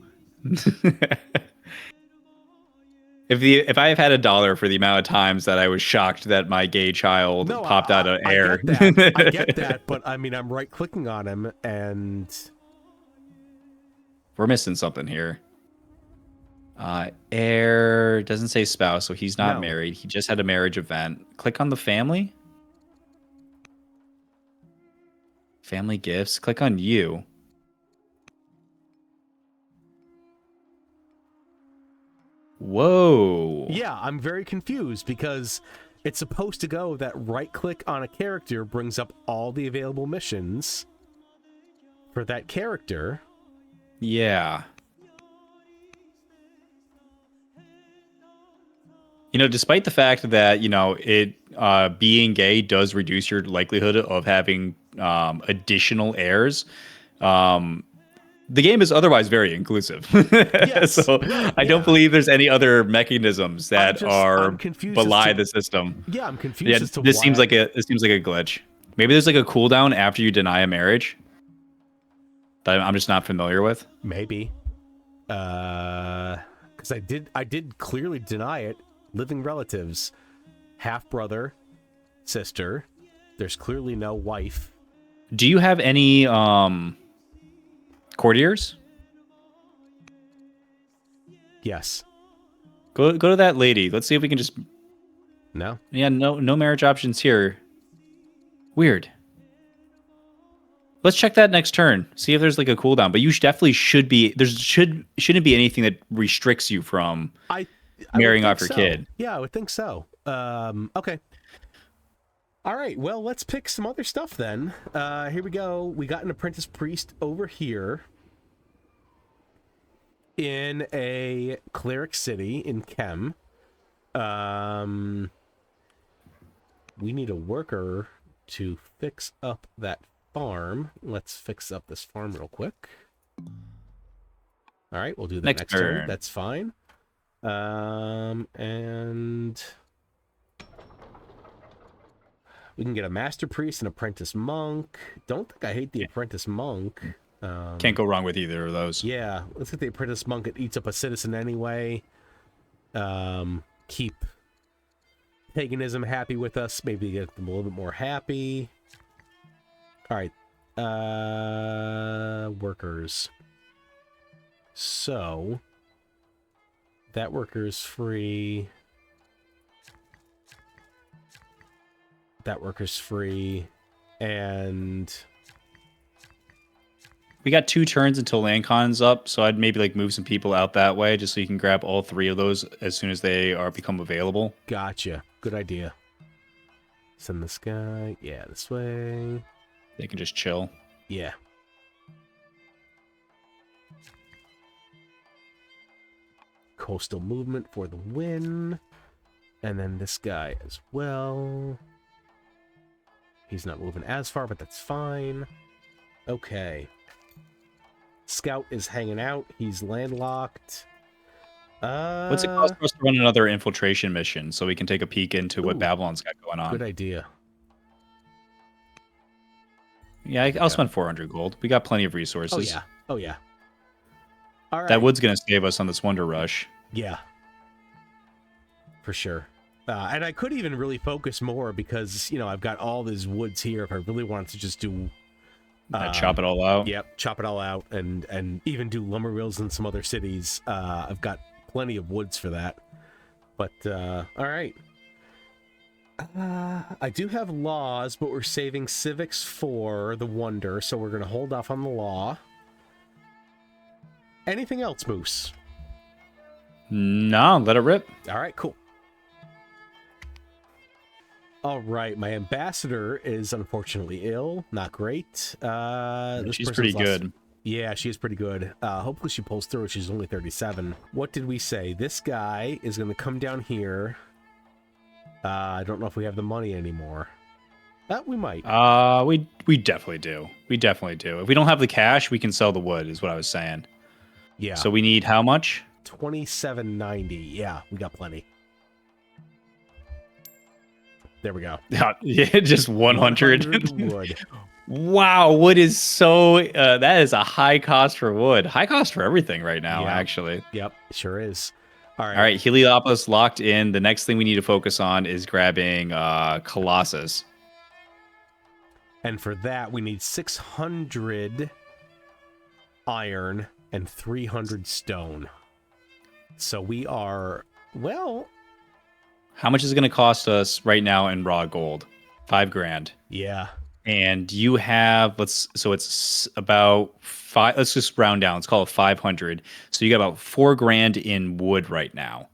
Speaker 2: If I have had $1 for the amount of times that I was shocked that my gay child popped out of air.
Speaker 1: I get that, but I mean, I'm right-clicking on him, and...
Speaker 2: We're missing something here. Heir doesn't say spouse, so he's not married. He just had a marriage event. Click on the family. Family gifts. Click on you. Whoa.
Speaker 1: Yeah, I'm very confused because it's supposed to go that right-click on a character brings up all the available missions for that character.
Speaker 2: Yeah. You know, despite the fact that, you know, it being gay does reduce your likelihood of having additional heirs, the game is otherwise very inclusive.
Speaker 1: Yes,
Speaker 2: so I don't believe there's any other mechanisms that belie the system.
Speaker 1: Yeah, I'm confused as to
Speaker 2: this
Speaker 1: why.
Speaker 2: seems like a glitch. Maybe there's like a cooldown after you deny a marriage that I'm just not familiar with.
Speaker 1: Maybe. Because I did clearly deny it. Living relatives, half brother, sister. There's clearly no wife.
Speaker 2: Do you have any courtiers?
Speaker 1: Yes.
Speaker 2: Go to that lady. Let's see if we can just.
Speaker 1: No.
Speaker 2: Yeah, no marriage options here. Weird. Let's check that next turn. See if there's like a cooldown. But you definitely should be. Shouldn't be anything that restricts you from
Speaker 1: I
Speaker 2: marrying
Speaker 1: would think
Speaker 2: off your
Speaker 1: so.
Speaker 2: kid.
Speaker 1: Yeah, I would think so. Okay. All right. Well, let's pick some other stuff then. Here we go. We got an apprentice priest over here in a cleric city in Chem. We need a worker to fix up that farm. Let's fix up this farm real quick. All right, we'll do that next turn. That's fine. And we can get a master priest and apprentice monk. Don't think I hate the apprentice monk.
Speaker 2: Can't go wrong with either of those.
Speaker 1: Yeah, let's get the apprentice monk. It eats up a citizen anyway. Keep paganism happy with us. Maybe get them a little bit more happy. All right. Workers. So that worker's free. That worker's free. And
Speaker 2: we got 2 turns until LandCon's up, so I'd maybe like move some people out that way just so you can grab all 3 of those as soon as they are become available.
Speaker 1: Gotcha. Good idea. Send this guy. Yeah, this way.
Speaker 2: They can just chill.
Speaker 1: Yeah. Coastal movement for the win. And then this guy as well. He's not moving as far, but that's fine. Okay. Scout is hanging out. He's landlocked.
Speaker 2: What's it cost for us to run another infiltration mission so we can take a peek into what Babylon's got going on?
Speaker 1: Good idea.
Speaker 2: Yeah, I'll spend 400 gold. We got plenty of resources.
Speaker 1: Oh, yeah. Oh, yeah. All right.
Speaker 2: That wood's going to save us on this Wonder Rush.
Speaker 1: Yeah. For sure. And I could even really focus more because, you know, I've got all these woods here. If I really wanted to just do...
Speaker 2: chop it all out?
Speaker 1: Yep, chop it all out and even do lumber mills in some other cities. I've got plenty of woods for that. But, all right. I do have laws, but we're saving civics for the wonder, so we're going to hold off on the law. Anything else, Moose?
Speaker 2: No, let it rip.
Speaker 1: All right, cool. All right, my ambassador is unfortunately ill. Not great.
Speaker 2: She's pretty good.
Speaker 1: Yeah, she is pretty good. Hopefully she pulls through. She's only 37. What did we say? This guy is going to come down here. I don't know if we have the money anymore. We might.
Speaker 2: We definitely do. We definitely do. If we don't have the cash, we can sell the wood, is what I was saying.
Speaker 1: Yeah.
Speaker 2: So we need how much?
Speaker 1: 27.90. Yeah, we got plenty. There we go.
Speaker 2: Yeah, just 100
Speaker 1: wood.
Speaker 2: Wow, wood is so... that is a high cost for wood. High cost for everything right now, actually.
Speaker 1: Yep, sure is. All
Speaker 2: right, Heliopolis locked in. The next thing we need to focus on is grabbing Colossus.
Speaker 1: And for that, we need 600 iron and 300 stone. So we are, well...
Speaker 2: How much is it going to cost us right now in raw gold? 5 grand.
Speaker 1: Yeah.
Speaker 2: And you have, so it's about 5, let's just round down. Let's call it 500. So you got about 4 grand in wood right now.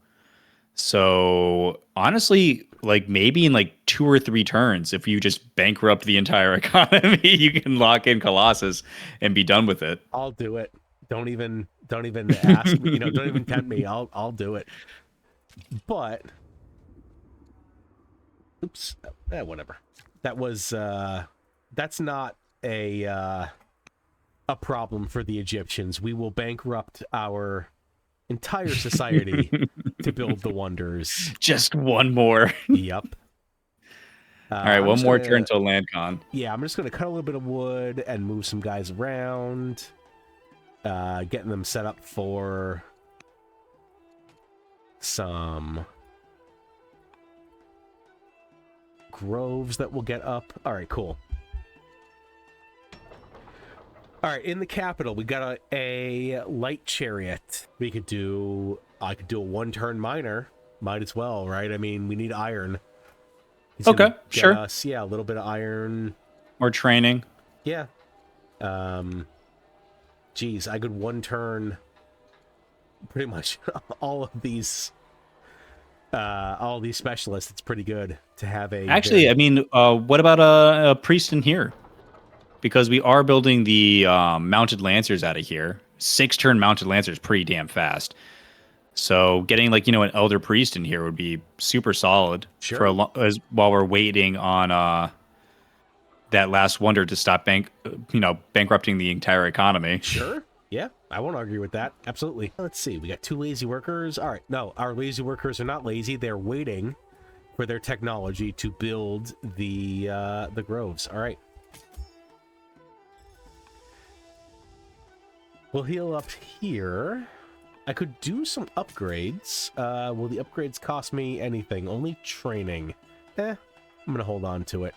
Speaker 2: So honestly, like maybe in like 2 or 3 turns, if you just bankrupt the entire economy, you can lock in Colossus and be done with it.
Speaker 1: I'll do it. Don't even ask me, don't even tempt me. I'll do it. But oops, whatever. That was that's not a problem for the Egyptians. We will bankrupt our entire society to build the wonders.
Speaker 2: Just one more.
Speaker 1: Yep.
Speaker 2: All right, one more turn till LandCon.
Speaker 1: Yeah, I'm just going to cut a little bit of wood and move some guys around, getting them set up for some groves that will get up. All right, cool. All right, in the capital, we got a light chariot. I could do a 1-turn miner. Might as well, right? I mean, we need iron.
Speaker 2: Okay, sure.
Speaker 1: A little bit of iron.
Speaker 2: More training.
Speaker 1: Yeah. Geez, I could one turn pretty much all these specialists. It's pretty good to have a.
Speaker 2: Actually, I mean, what about a priest in here? Because we are building the mounted lancers out of here. 6-turn mounted lancers is pretty damn fast. So getting like an elder priest in here would be super solid
Speaker 1: Sure.
Speaker 2: while we're waiting on that last wonder to stop bankrupting the entire economy.
Speaker 1: Sure. Yeah, I won't argue with that. Absolutely. Let's see. We got 2 lazy workers. All right. No, our lazy workers are not lazy. They're waiting for their technology to build the groves. All right. We'll heal up here. I could do some upgrades. Will the upgrades cost me anything? Only training. I'm gonna hold on to it.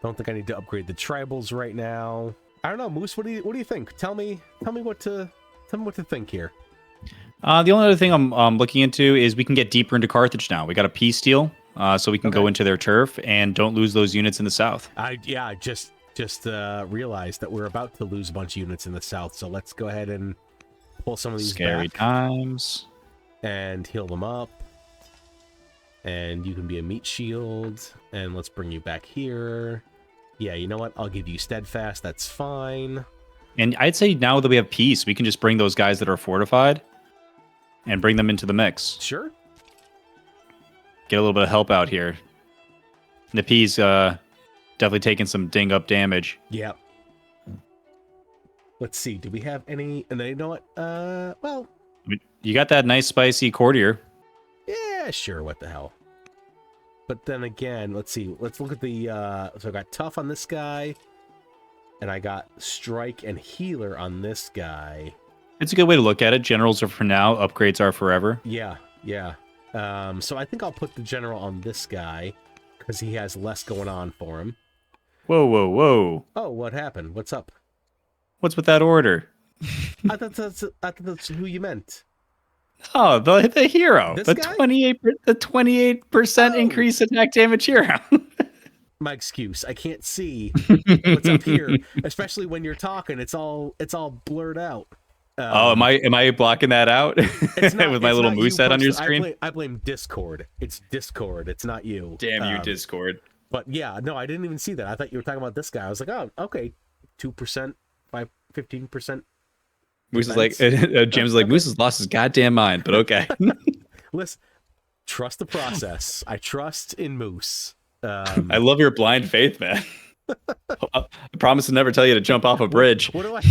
Speaker 1: Don't think I need to upgrade the tribals right now. I don't know, Moose. What do you think? Tell me what to think here.
Speaker 2: The only other thing I'm looking into is we can get deeper into Carthage now. We got a peace deal, so we can go into their turf and don't lose those units in the south.
Speaker 1: I just realized that we're about to lose a bunch of units in the south. So let's go ahead and pull some of these
Speaker 2: Scary
Speaker 1: back
Speaker 2: times
Speaker 1: and heal them up. And you can be a meat shield. And let's bring you back here. Yeah, you know what? I'll give you steadfast. That's fine.
Speaker 2: And I'd say now that we have peace, we can just bring those guys that are fortified and bring them into the mix.
Speaker 1: Sure.
Speaker 2: Get a little bit of help out here. Napi's definitely taking some ding up damage.
Speaker 1: Yeah. Let's see. Do we have any? And you know what? Well,
Speaker 2: you got that nice spicy courtier.
Speaker 1: Yeah, sure. What the hell? But then again, let's see. Let's look at the. So I got tough on this guy, and I got strike and healer on this guy.
Speaker 2: It's a good way to look at it. Generals are for now. Upgrades are forever.
Speaker 1: Yeah, yeah. So I think I'll put the general on this guy because he has less going on for him.
Speaker 2: Whoa, whoa, whoa!
Speaker 1: Oh, what happened? What's up?
Speaker 2: What's with that order?
Speaker 1: I thought that's who you meant.
Speaker 2: Oh, the hero.
Speaker 1: This
Speaker 2: the
Speaker 1: guy?
Speaker 2: 28% increase attack damage hero.
Speaker 1: My excuse. I can't see what's up here, especially when you're talking. It's all blurred out.
Speaker 2: Am I blocking that out
Speaker 1: it's not,
Speaker 2: with my little moose head on your screen?
Speaker 1: I blame Discord. It's Discord. It's not you.
Speaker 2: Damn you, Discord.
Speaker 1: But yeah, no, I didn't even see that. I thought you were talking about this guy. I was like, oh, okay, 2%, 15%.
Speaker 2: Moose is like, James is like, Moose has lost his goddamn mind, but okay.
Speaker 1: Listen, trust the process. I trust in Moose.
Speaker 2: I love your blind faith, man. I promise to never tell you to jump off a bridge.
Speaker 1: What do I?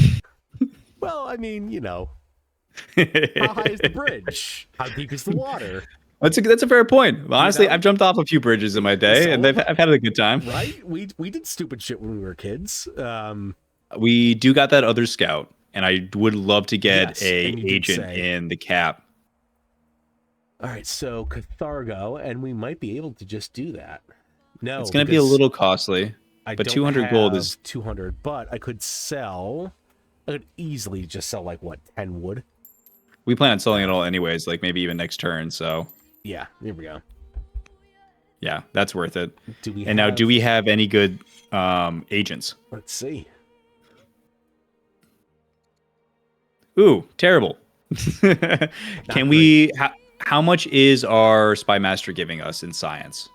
Speaker 1: Well, I mean, how high is the bridge? How deep is the water?
Speaker 2: That's a fair point. Honestly, I've jumped off a few bridges in my day, and I've had a good time.
Speaker 1: Right? We did stupid shit when we were kids.
Speaker 2: We do got that other scout, and I would love to get a agent in the cap.
Speaker 1: All right, so Cathargo, and we might be able to just do that. No,
Speaker 2: it's going to be a little costly, but 200 gold is
Speaker 1: 200. But I could easily just sell like 10 wood.
Speaker 2: We plan on selling it all anyways, like maybe even next turn. So
Speaker 1: yeah, here we go.
Speaker 2: Yeah, that's worth it. Do we have any good agents?
Speaker 1: Let's see.
Speaker 2: Ooh, terrible. Can we? How much is our spy master giving us in science?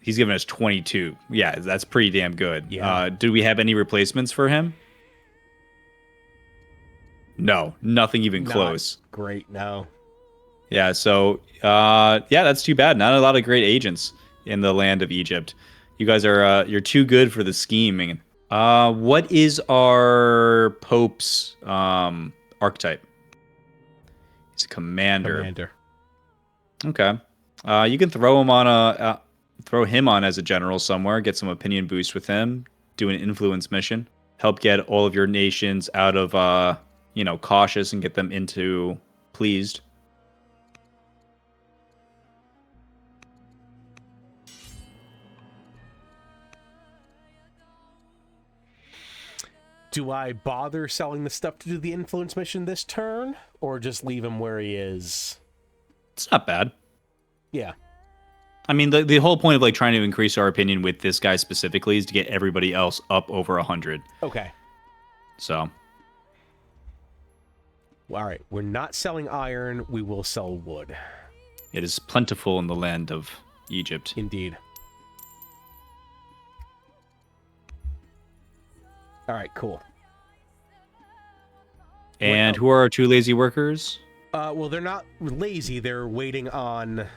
Speaker 2: He's giving us 22. Yeah, that's pretty damn good.
Speaker 1: Yeah.
Speaker 2: Do we have any replacements for him? No, nothing even close.
Speaker 1: Great, no.
Speaker 2: Yeah, so that's too bad. Not a lot of great agents in the land of Egypt. You guys are you're too good for the scheming. What is our Pope's archetype? He's a commander. Okay. You can throw him on as a general somewhere. Get some opinion boost with him. Do an influence mission. Help get all of your nations out of cautious and get them into pleased.
Speaker 1: Do I bother selling the stuff to do the influence mission this turn, or just leave him where he is?
Speaker 2: It's not bad.
Speaker 1: Yeah.
Speaker 2: I mean, the whole point of like trying to increase our opinion with this guy specifically is to get everybody else up over 100.
Speaker 1: Okay.
Speaker 2: So.
Speaker 1: All right. We're not selling iron. We will sell wood.
Speaker 2: It is plentiful in the land of Egypt.
Speaker 1: Indeed. All right. Cool.
Speaker 2: And who are our 2 lazy workers?
Speaker 1: Well, they're not lazy. They're waiting on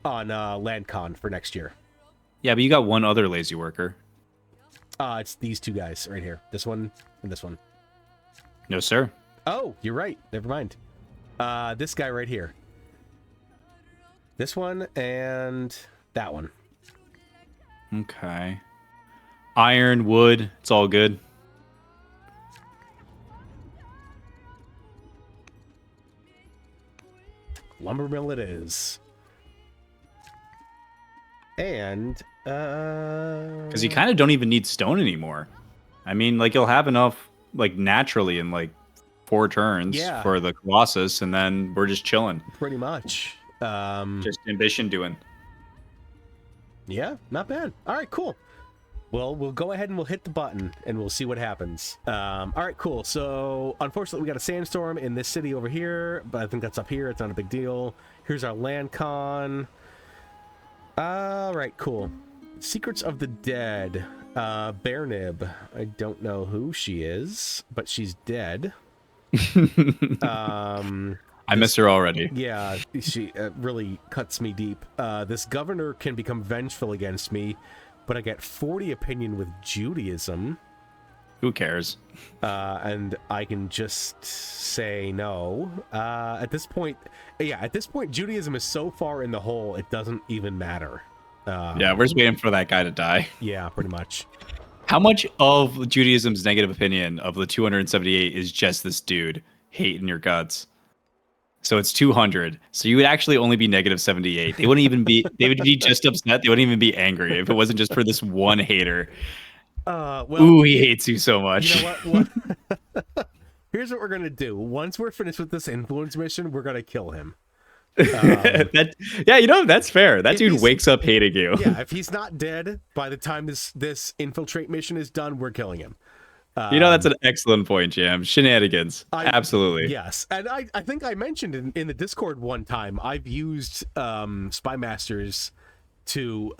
Speaker 1: LandCon for next year.
Speaker 2: Yeah, but you got one other lazy worker.
Speaker 1: It's these 2 guys right here. This one and this one.
Speaker 2: No, sir.
Speaker 1: Oh, you're right. Never mind. This guy right here. This one and that one.
Speaker 2: Okay. Iron, wood, it's all good.
Speaker 1: Lumber mill it is. And
Speaker 2: because you kind of don't even need stone anymore. I mean, like you'll have enough like naturally in like 4 turns for the Colossus, and then we're just chilling.
Speaker 1: Pretty much.
Speaker 2: Just ambition doing.
Speaker 1: Yeah, not bad. All right, cool. Well, we'll go ahead and we'll hit the button and we'll see what happens. All right, cool. So, unfortunately, we got a sandstorm in this city over here, but I think that's up here. It's not a big deal. Here's our LandCon. All right, cool. Secrets of the Dead. Bearnib. I don't know who she is, but she's dead.
Speaker 2: I miss her already.
Speaker 1: Yeah, she really cuts me deep. This governor can become vengeful against me, but I get 40 opinion with Judaism.
Speaker 2: Who cares?
Speaker 1: And I can just say no. At this point, Judaism is so far in the hole, it doesn't even matter.
Speaker 2: Yeah, we're just waiting for that guy to die.
Speaker 1: Yeah, pretty much.
Speaker 2: How much of Judaism's negative opinion of the 278 is just this dude hating your guts? So it's 200. So you would actually only be negative 78. They wouldn't even be. They would be just upset. They wouldn't even be angry if it wasn't just for this one hater.
Speaker 1: Well,
Speaker 2: ooh, he hates you so much.
Speaker 1: You know what? Here's what we're gonna do. Once we're finished with this influence mission, we're gonna kill him.
Speaker 2: Yeah, you know, that's fair. That dude wakes up hating you.
Speaker 1: Yeah, if he's not dead by the time this infiltrate mission is done, we're killing him.
Speaker 2: You know, that's an excellent point, Jam. Shenanigans. Absolutely.
Speaker 1: Yes. And I think I mentioned in the Discord one time, I've used Spy Masters to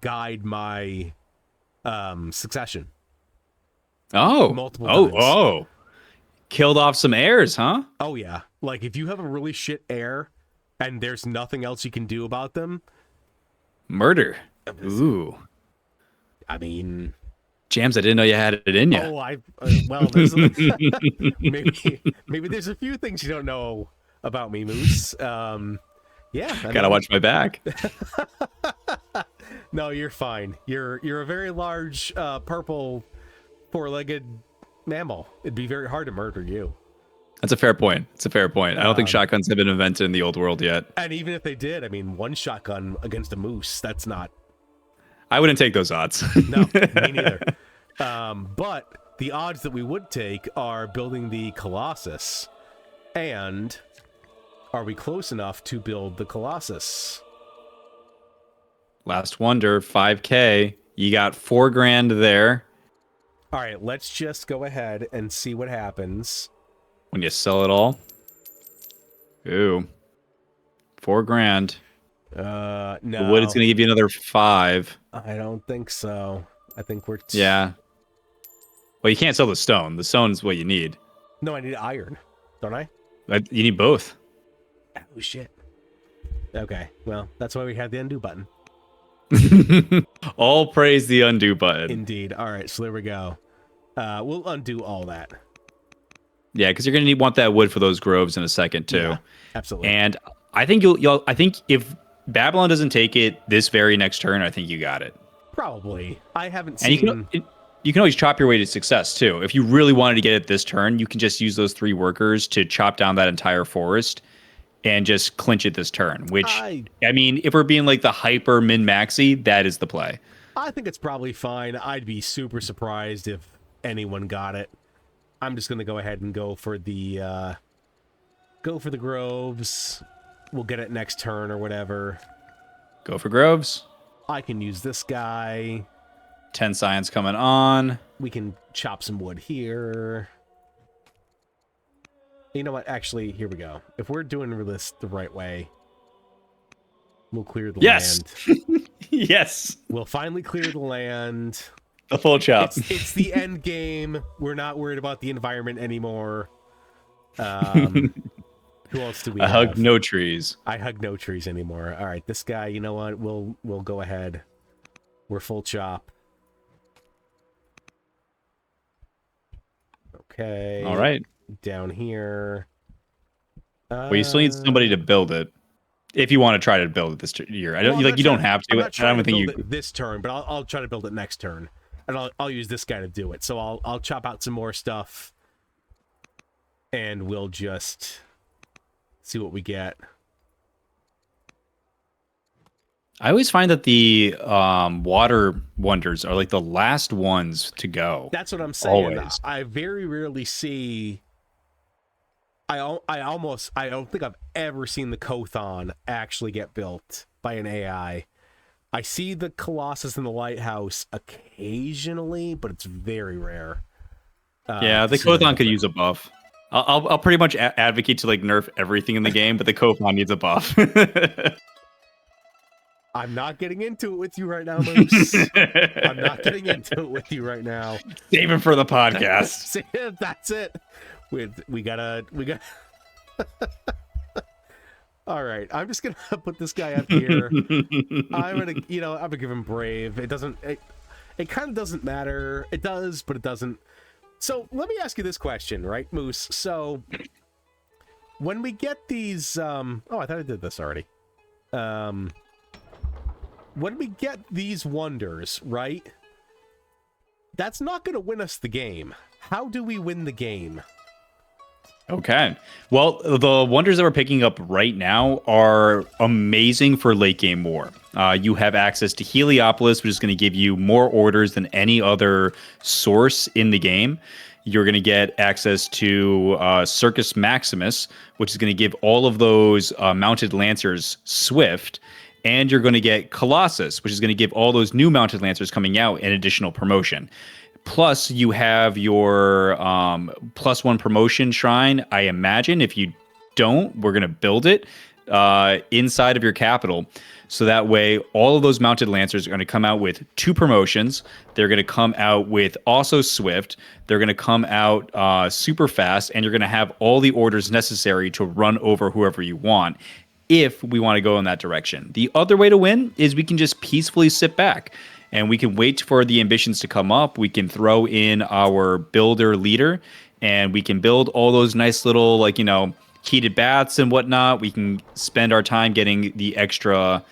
Speaker 1: guide my succession. Multiple times.
Speaker 2: Killed off some heirs, huh?
Speaker 1: Oh, yeah. Like, if you have a really shit heir and there's nothing else you can do about them.
Speaker 2: Murder. Ooh.
Speaker 1: I mean...
Speaker 2: Jams, I didn't know you had it in you.
Speaker 1: Oh, well, there's maybe there's a few things you don't know about me, Moose. Yeah.
Speaker 2: Gotta watch my back.
Speaker 1: No, you're fine. You're a very large, purple, 4-legged mammal. It'd be very hard to murder you.
Speaker 2: That's a fair point. I don't think shotguns have been invented in the old world yet.
Speaker 1: And even if they did, I mean, one shotgun against a moose, that's not...
Speaker 2: I wouldn't take those odds.
Speaker 1: No, me neither. But the odds that we would take are building the Colossus. And are we close enough to build the Colossus?
Speaker 2: Last Wonder, 5K. You got $4,000 there.
Speaker 1: All right, let's just go ahead and see what happens.
Speaker 2: When you sell it all. Ooh. $4,000.
Speaker 1: No.
Speaker 2: The wood is going to give you another 5.
Speaker 1: I don't think so. I think we're...
Speaker 2: Yeah. Well, you can't sell the stone. The stone's what you need.
Speaker 1: No, I need iron. Don't I?
Speaker 2: You need both.
Speaker 1: Oh, shit. Okay, well, that's why we have the undo button.
Speaker 2: All praise the undo button.
Speaker 1: Indeed. All right, so there we go. We'll undo all that.
Speaker 2: Yeah, because you're going to want that wood for those groves in a second, too. Yeah,
Speaker 1: absolutely.
Speaker 2: And I think I think if Babylon doesn't take it this very next turn, I think you got it.
Speaker 1: Probably. I haven't seen...
Speaker 2: And you can always chop your way to success, too. If you really wanted to get it this turn, you can just use those 3 workers to chop down that entire forest and just clinch it this turn. Which, I mean, if we're being like the hyper min-maxi, that is the play.
Speaker 1: I think it's probably fine. I'd be super surprised if anyone got it. I'm just going to go ahead and go for the groves. We'll get it next turn or whatever.
Speaker 2: Go for Groves.
Speaker 1: I can use this guy.
Speaker 2: 10 science coming on.
Speaker 1: We can chop some wood here. You know what? Actually, here we go. If we're doing this the right way, we'll clear the land.
Speaker 2: Yes.
Speaker 1: We'll finally clear the land.
Speaker 2: The full chop.
Speaker 1: It's the end game. We're not worried about the environment anymore. Who else do we have?
Speaker 2: I hug no trees.
Speaker 1: I hug no trees anymore. All right, this guy, you know what? We'll go ahead. We're full chop. Okay.
Speaker 2: All right.
Speaker 1: Down here.
Speaker 2: Well, you still need somebody to build it. If you want to try to build it this year. I don't you don't have to. I don't think you
Speaker 1: this turn, but I'll try to build it next turn. And I'll use this guy to do it. So I'll chop out some more stuff. And we'll just see what we get.
Speaker 2: I always find that the water wonders are like the last ones to go.
Speaker 1: That's what I'm saying.
Speaker 2: Always.
Speaker 1: I very rarely see. I don't think I've ever seen the Kothon actually get built by an AI. I see the Colossus and the Lighthouse occasionally, but it's very rare.
Speaker 2: Yeah, the Kothon could use a buff. I'll pretty much advocate to like nerf everything in the game, but the Kothon needs a buff.
Speaker 1: I'm not getting into it with you right now, Moose. I'm not getting into it with you right now.
Speaker 2: Save it for the podcast.
Speaker 1: That's it. We gotta. All right, I'm just gonna put this guy up here. I'm gonna give him brave. It doesn't. It kind of doesn't matter. It does, but it doesn't. So let me ask you this question, right, Moose? So when we get these, oh, I thought I did this already. When we get these wonders, right? That's not going to win us the game. How do we win the game?
Speaker 2: Okay. Well, the wonders that we're picking up right now are amazing for late game war. You have access to Heliopolis, which is going to give you more orders than any other source in the game. You're going to get access to Circus Maximus, which is going to give all of those mounted lancers swift. And you're going to get Colossus, which is going to give all those new mounted lancers coming out an additional promotion. Plus, you have your +1 promotion shrine. I imagine if you don't, we're going to build it inside of your capital. So that way, all of those mounted lancers are going to come out with 2 promotions. They're going to come out with also swift. They're going to come out super fast. And you're going to have all the orders necessary to run over whoever you want, if we want to go in that direction. The other way to win is we can just peacefully sit back and we can wait for the ambitions to come up. We can throw in our builder leader and we can build all those nice little, heated baths and whatnot. We can spend our time getting the extra.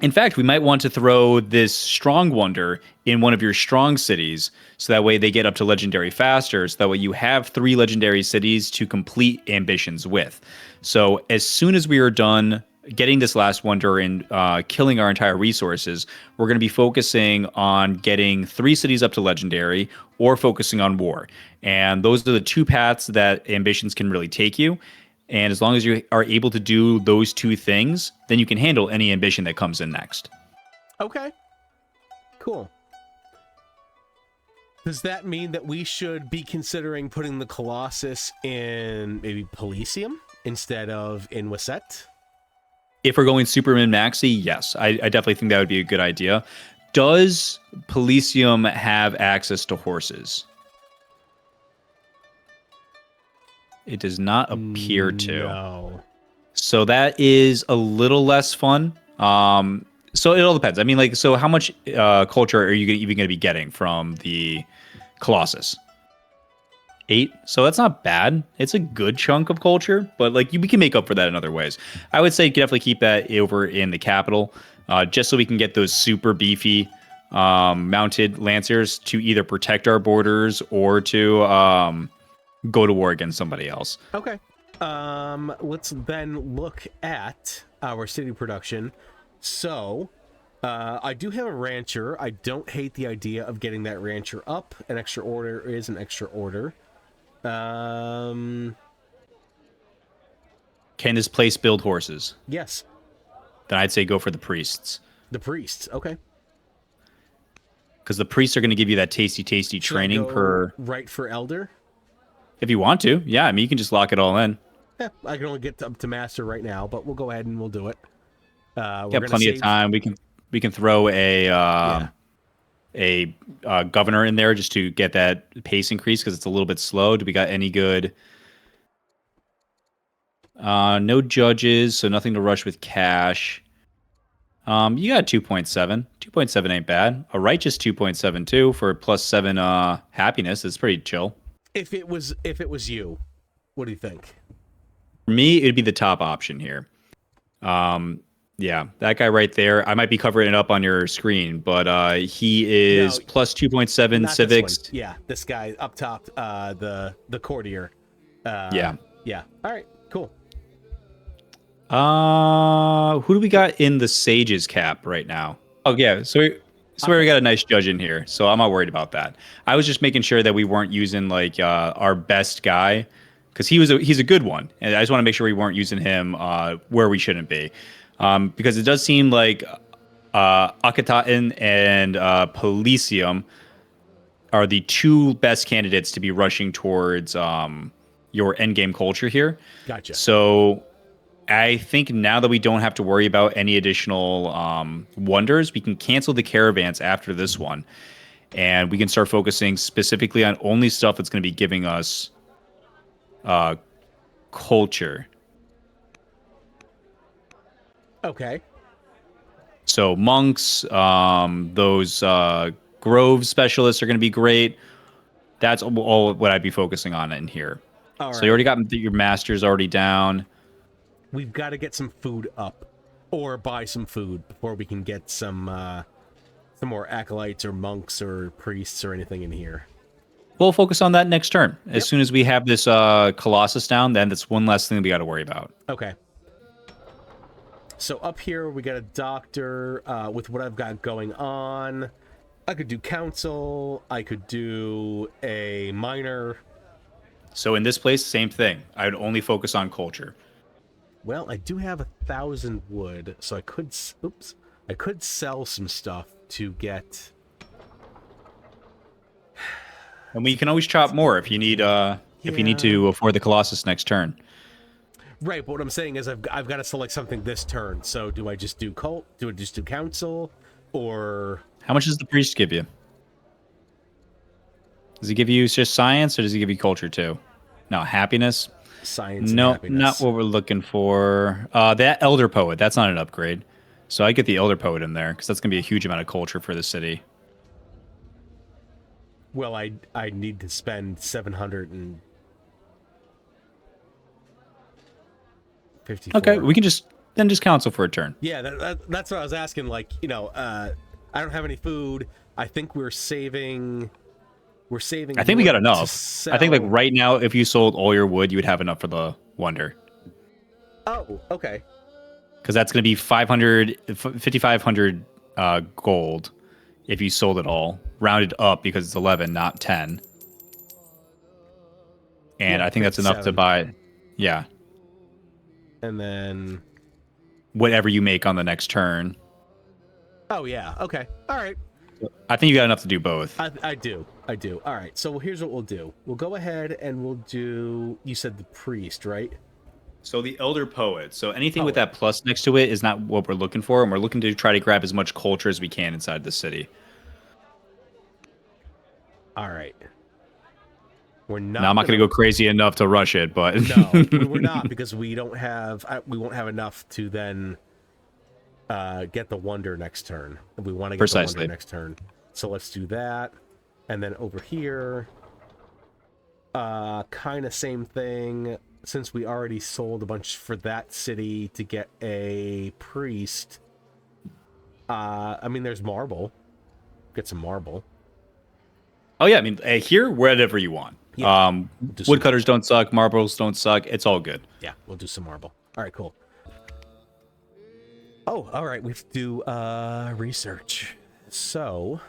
Speaker 2: In fact, we might want to throw this strong wonder in one of your strong cities, so that way they get up to legendary faster, so that way you have 3 legendary cities to complete ambitions with. So as soon as we are done getting this last wonder and killing our entire resources, we're going to be focusing on getting 3 cities up to legendary or focusing on war. And those are the 2 paths that ambitions can really take you. And as long as you are able to do those 2 things, then you can handle any ambition that comes in next.
Speaker 1: Okay. Cool. Does that mean that we should be considering putting the Colossus in maybe Policium instead of in Wasset?
Speaker 2: If we're going super min-maxi, yes. I definitely think that would be a good idea. Does Policium have access to horses? It does not appear to.
Speaker 1: No.
Speaker 2: So that is a little less fun. So it all depends. I mean, so how much culture are you even going to be getting from the Colossus? 8. So that's not bad. It's a good chunk of culture, but we can make up for that in other ways. I would say definitely keep that over in the capital, just so we can get those super beefy mounted lancers to either protect our borders or to go to war against somebody else.
Speaker 1: Okay. Let's then look at our city production. So, I do have a rancher. I don't hate the idea of getting that rancher up. An extra order is an extra order.
Speaker 2: Can this place build horses?
Speaker 1: Yes.
Speaker 2: Then I'd say go for the priests.
Speaker 1: The priests. Okay.
Speaker 2: Because the priests are going to give you that tasty
Speaker 1: Should
Speaker 2: training
Speaker 1: I go
Speaker 2: per.
Speaker 1: right for elder?
Speaker 2: If you want to, yeah. I mean, you can just lock it all in.
Speaker 1: Yeah, I can only get up to master right now, but we'll go ahead and we'll do it.
Speaker 2: Got plenty of time. We can throw a governor in there just to get that pace increase because it's a little bit slow. Do we got any good? No judges, so nothing to rush with cash. You got 2.7. 2.7 ain't bad. A righteous 2.72 for +7 happiness is pretty chill.
Speaker 1: If it was you, what do you think?
Speaker 2: For me, it'd be the top option here. Yeah, that guy right there. I might be covering it up on your screen, but he is plus 2.7 civics.
Speaker 1: Yeah, this guy up top, the courtier.
Speaker 2: Yeah.
Speaker 1: All right, cool.
Speaker 2: Who do we got in the sages cap right now? Oh yeah, so we got a nice judge in here, so I'm not worried about that. I was just making sure that we weren't using like our best guy because he's a good one, and I just want to make sure we weren't using him where we shouldn't be, because it does seem like Akhenaten and Pelisium are the two best candidates to be rushing towards your endgame culture here.
Speaker 1: Gotcha.
Speaker 2: So I think now that we don't have to worry about any additional wonders, we can cancel the caravans after this one, and we can start focusing specifically on only stuff that's going to be giving us culture.
Speaker 1: Okay.
Speaker 2: So monks, those grove specialists are going to be great. That's all what I'd be focusing on in here.
Speaker 1: All right.
Speaker 2: So you already got your masters already down.
Speaker 1: We've got to get some food up, or buy some food before we can get some more acolytes or monks or priests or anything in here.
Speaker 2: We'll focus on that next turn. As soon as we have this Colossus down, then that's one less thing we got to worry about.
Speaker 1: Okay. So up here we got a doctor with what I've got going on. I could do council. I could do a minor.
Speaker 2: So in this place, same thing. I would only focus on culture.
Speaker 1: Well, I do have 1,000 wood, so I could sell some stuff to get.
Speaker 2: And we can always chop more if you need if you need to afford the Colossus next turn.
Speaker 1: Right, but what I'm saying is I've got to select something this turn. So do I just do cult? Do I just do council? Or
Speaker 2: how much does the priest give you? Does he give you just science, or does he give you culture too? No, happiness.
Speaker 1: Science.
Speaker 2: No,
Speaker 1: and happiness.
Speaker 2: not what we're looking for. That elder poet. That's not an upgrade. So I get the elder poet in there because that's gonna be a huge amount of culture for the city.
Speaker 1: Well, I need to spend 754.
Speaker 2: Okay, we can just council for a turn.
Speaker 1: Yeah, that's what I was asking. Like, I don't have any food. I think we're saving. I
Speaker 2: think we got enough. I think like right now, if you sold all your wood, you would have enough for the wonder.
Speaker 1: Oh, okay.
Speaker 2: Because that's going to be 5,500 gold if you sold it all, rounded up because it's 11, not 10. And I think that's enough to buy. Yeah.
Speaker 1: And then
Speaker 2: whatever you make on the next turn.
Speaker 1: Oh yeah. Okay. All right.
Speaker 2: I think you got enough to do both.
Speaker 1: I do. All right. So here's what we'll do. We'll go ahead and we'll do. You said the priest, right?
Speaker 2: So the elder poet. So anything with that plus next to it is not what we're looking for, and we're looking to try to grab as much culture as we can inside the city.
Speaker 1: All right. We're not.
Speaker 2: Now, I'm not going to go crazy enough to rush it, but
Speaker 1: no, we're not, because we don't have. We won't have enough to then get the wonder next turn. We want to get the wonder next turn. So let's do that, and then over here, kind of same thing. Since we already sold a bunch for that city to get a priest. I mean, there's marble. Get some marble.
Speaker 2: Oh yeah, I mean, here, wherever you want. Yeah. Woodcutters don't suck. Marbles don't suck. It's all good.
Speaker 1: Yeah, we'll do some marble. All right, cool. Oh, all right. We have to do research. So.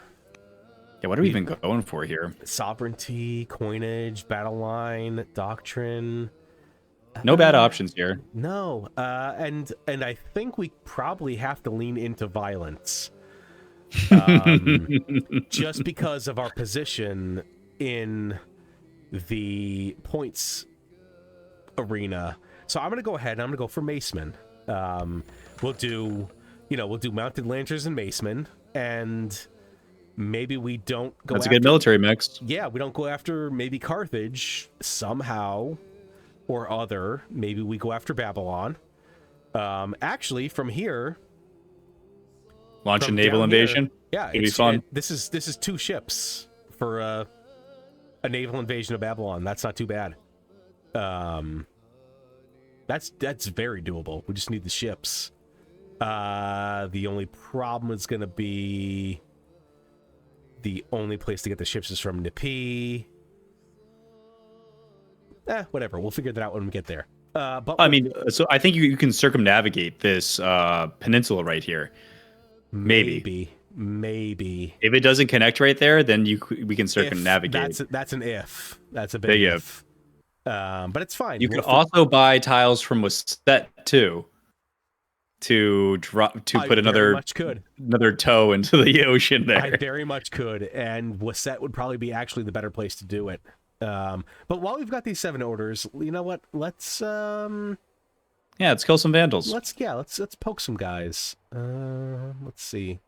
Speaker 2: Yeah, what are we even going for here?
Speaker 1: Sovereignty, coinage, battle line, doctrine.
Speaker 2: No bad options here.
Speaker 1: No, and I think we probably have to lean into violence, just because of our position in the points arena. So I'm gonna go ahead and I'm gonna go for Maceman. We'll do mounted lancers and Maceman, and maybe we don't go.
Speaker 2: That's a good military mix.
Speaker 1: Yeah, we don't go after maybe Carthage somehow or other. Maybe we go after Babylon. Actually, from here,
Speaker 2: launch a naval invasion.
Speaker 1: Yeah,
Speaker 2: it'll be fun.
Speaker 1: This is 2 ships for a naval invasion of Babylon. That's not too bad. That's very doable. We just need the ships. The only problem is going to be the only place to get the ships is from Nipi. Whatever. We'll figure that out when we get there. But
Speaker 2: I mean, so I think you can circumnavigate this peninsula right here. Maybe.
Speaker 1: If
Speaker 2: it doesn't connect right there, then we can circumnavigate.
Speaker 1: That's an if. That's a big if. But it's fine.
Speaker 2: You could also buy tiles from Waset too, to put another toe into the ocean there.
Speaker 1: I very much could, and Waset would probably be actually the better place to do it. But while we've got these 7 orders, you know what? Let's
Speaker 2: let's kill some vandals.
Speaker 1: Let's poke some guys. Let's see.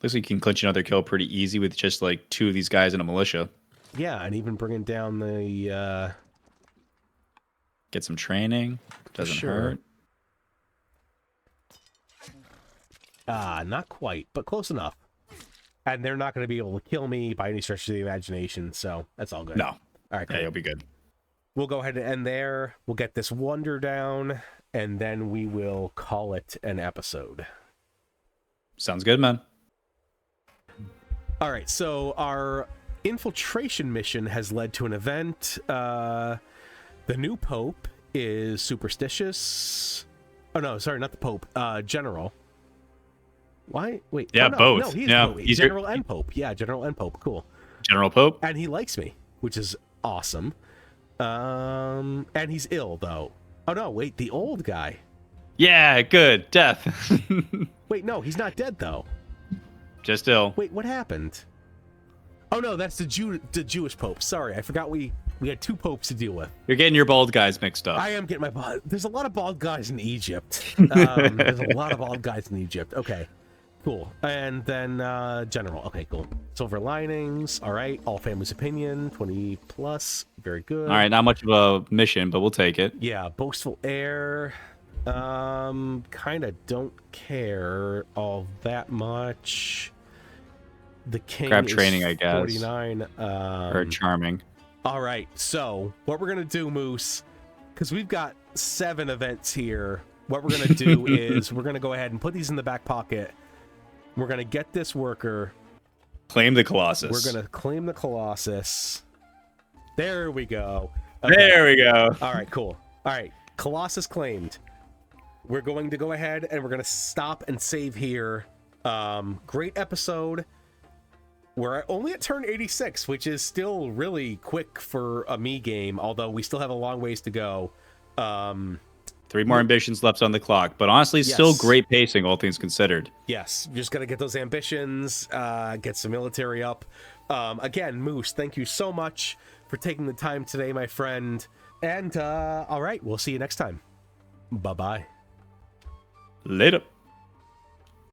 Speaker 2: Looks like you can clinch another kill pretty easy with just like 2 of these guys in a militia.
Speaker 1: Yeah, and even bringing down the
Speaker 2: get some training. Doesn't hurt.
Speaker 1: Not quite, but close enough. And they're not going to be able to kill me by any stretch of the imagination, so that's all good.
Speaker 2: No.
Speaker 1: All right, cool.
Speaker 2: Yeah, you'll be good.
Speaker 1: We'll go ahead and end there. We'll get this wonder down, and then we will call it an episode.
Speaker 2: Sounds good, man.
Speaker 1: All right, so our infiltration mission has led to an event. The new Pope is superstitious. Oh, no, sorry, not the Pope. General. Why? Wait.
Speaker 2: Yeah, both.
Speaker 1: No, he's Pope. He's General and Pope. Yeah, General and Pope. Cool.
Speaker 2: General Pope.
Speaker 1: And he likes me, which is awesome. And he's ill, though. Oh, no, wait, the old guy.
Speaker 2: Yeah, good. Death.
Speaker 1: Wait, no, he's not dead, though.
Speaker 2: Just ill.
Speaker 1: Wait, what happened? Oh, no, that's the Jewish Pope. Sorry, I forgot we had 2 popes to deal with.
Speaker 2: You're getting your bald guys mixed up.
Speaker 1: I am getting my bald. There's a lot of bald guys in Egypt. There's a lot of bald guys in Egypt. Okay, cool. And then General. Okay, cool. Silver linings. All right. All families' opinion. 20 plus. Very good.
Speaker 2: All right. Not much of a mission, but we'll take it.
Speaker 1: Yeah. Boastful air. Kind of don't care all that much. The king
Speaker 2: grab
Speaker 1: is
Speaker 2: training, I guess.
Speaker 1: 49.
Speaker 2: Or charming.
Speaker 1: All right, so what we're going to do, Moose, because we've got 7 events here, what we're going to do is we're going to go ahead and put these in the back pocket. We're going to get this worker.
Speaker 2: Claim the Colossus.
Speaker 1: We're going to claim the Colossus. There we go. Okay.
Speaker 2: There we go.
Speaker 1: All right, cool. All right, Colossus claimed. We're going to go ahead and we're going to stop and save here. Great episode. We're only at turn 86, which is still really quick for a me game, although we still have a long ways to go.
Speaker 2: 3 more ambitions left on the clock, but honestly, still great pacing, all things considered.
Speaker 1: Yes, just got to get those ambitions, get some military up. Again, Moose, thank you so much for taking the time today, my friend. And, all right, we'll see you next time. Bye-bye.
Speaker 2: Later.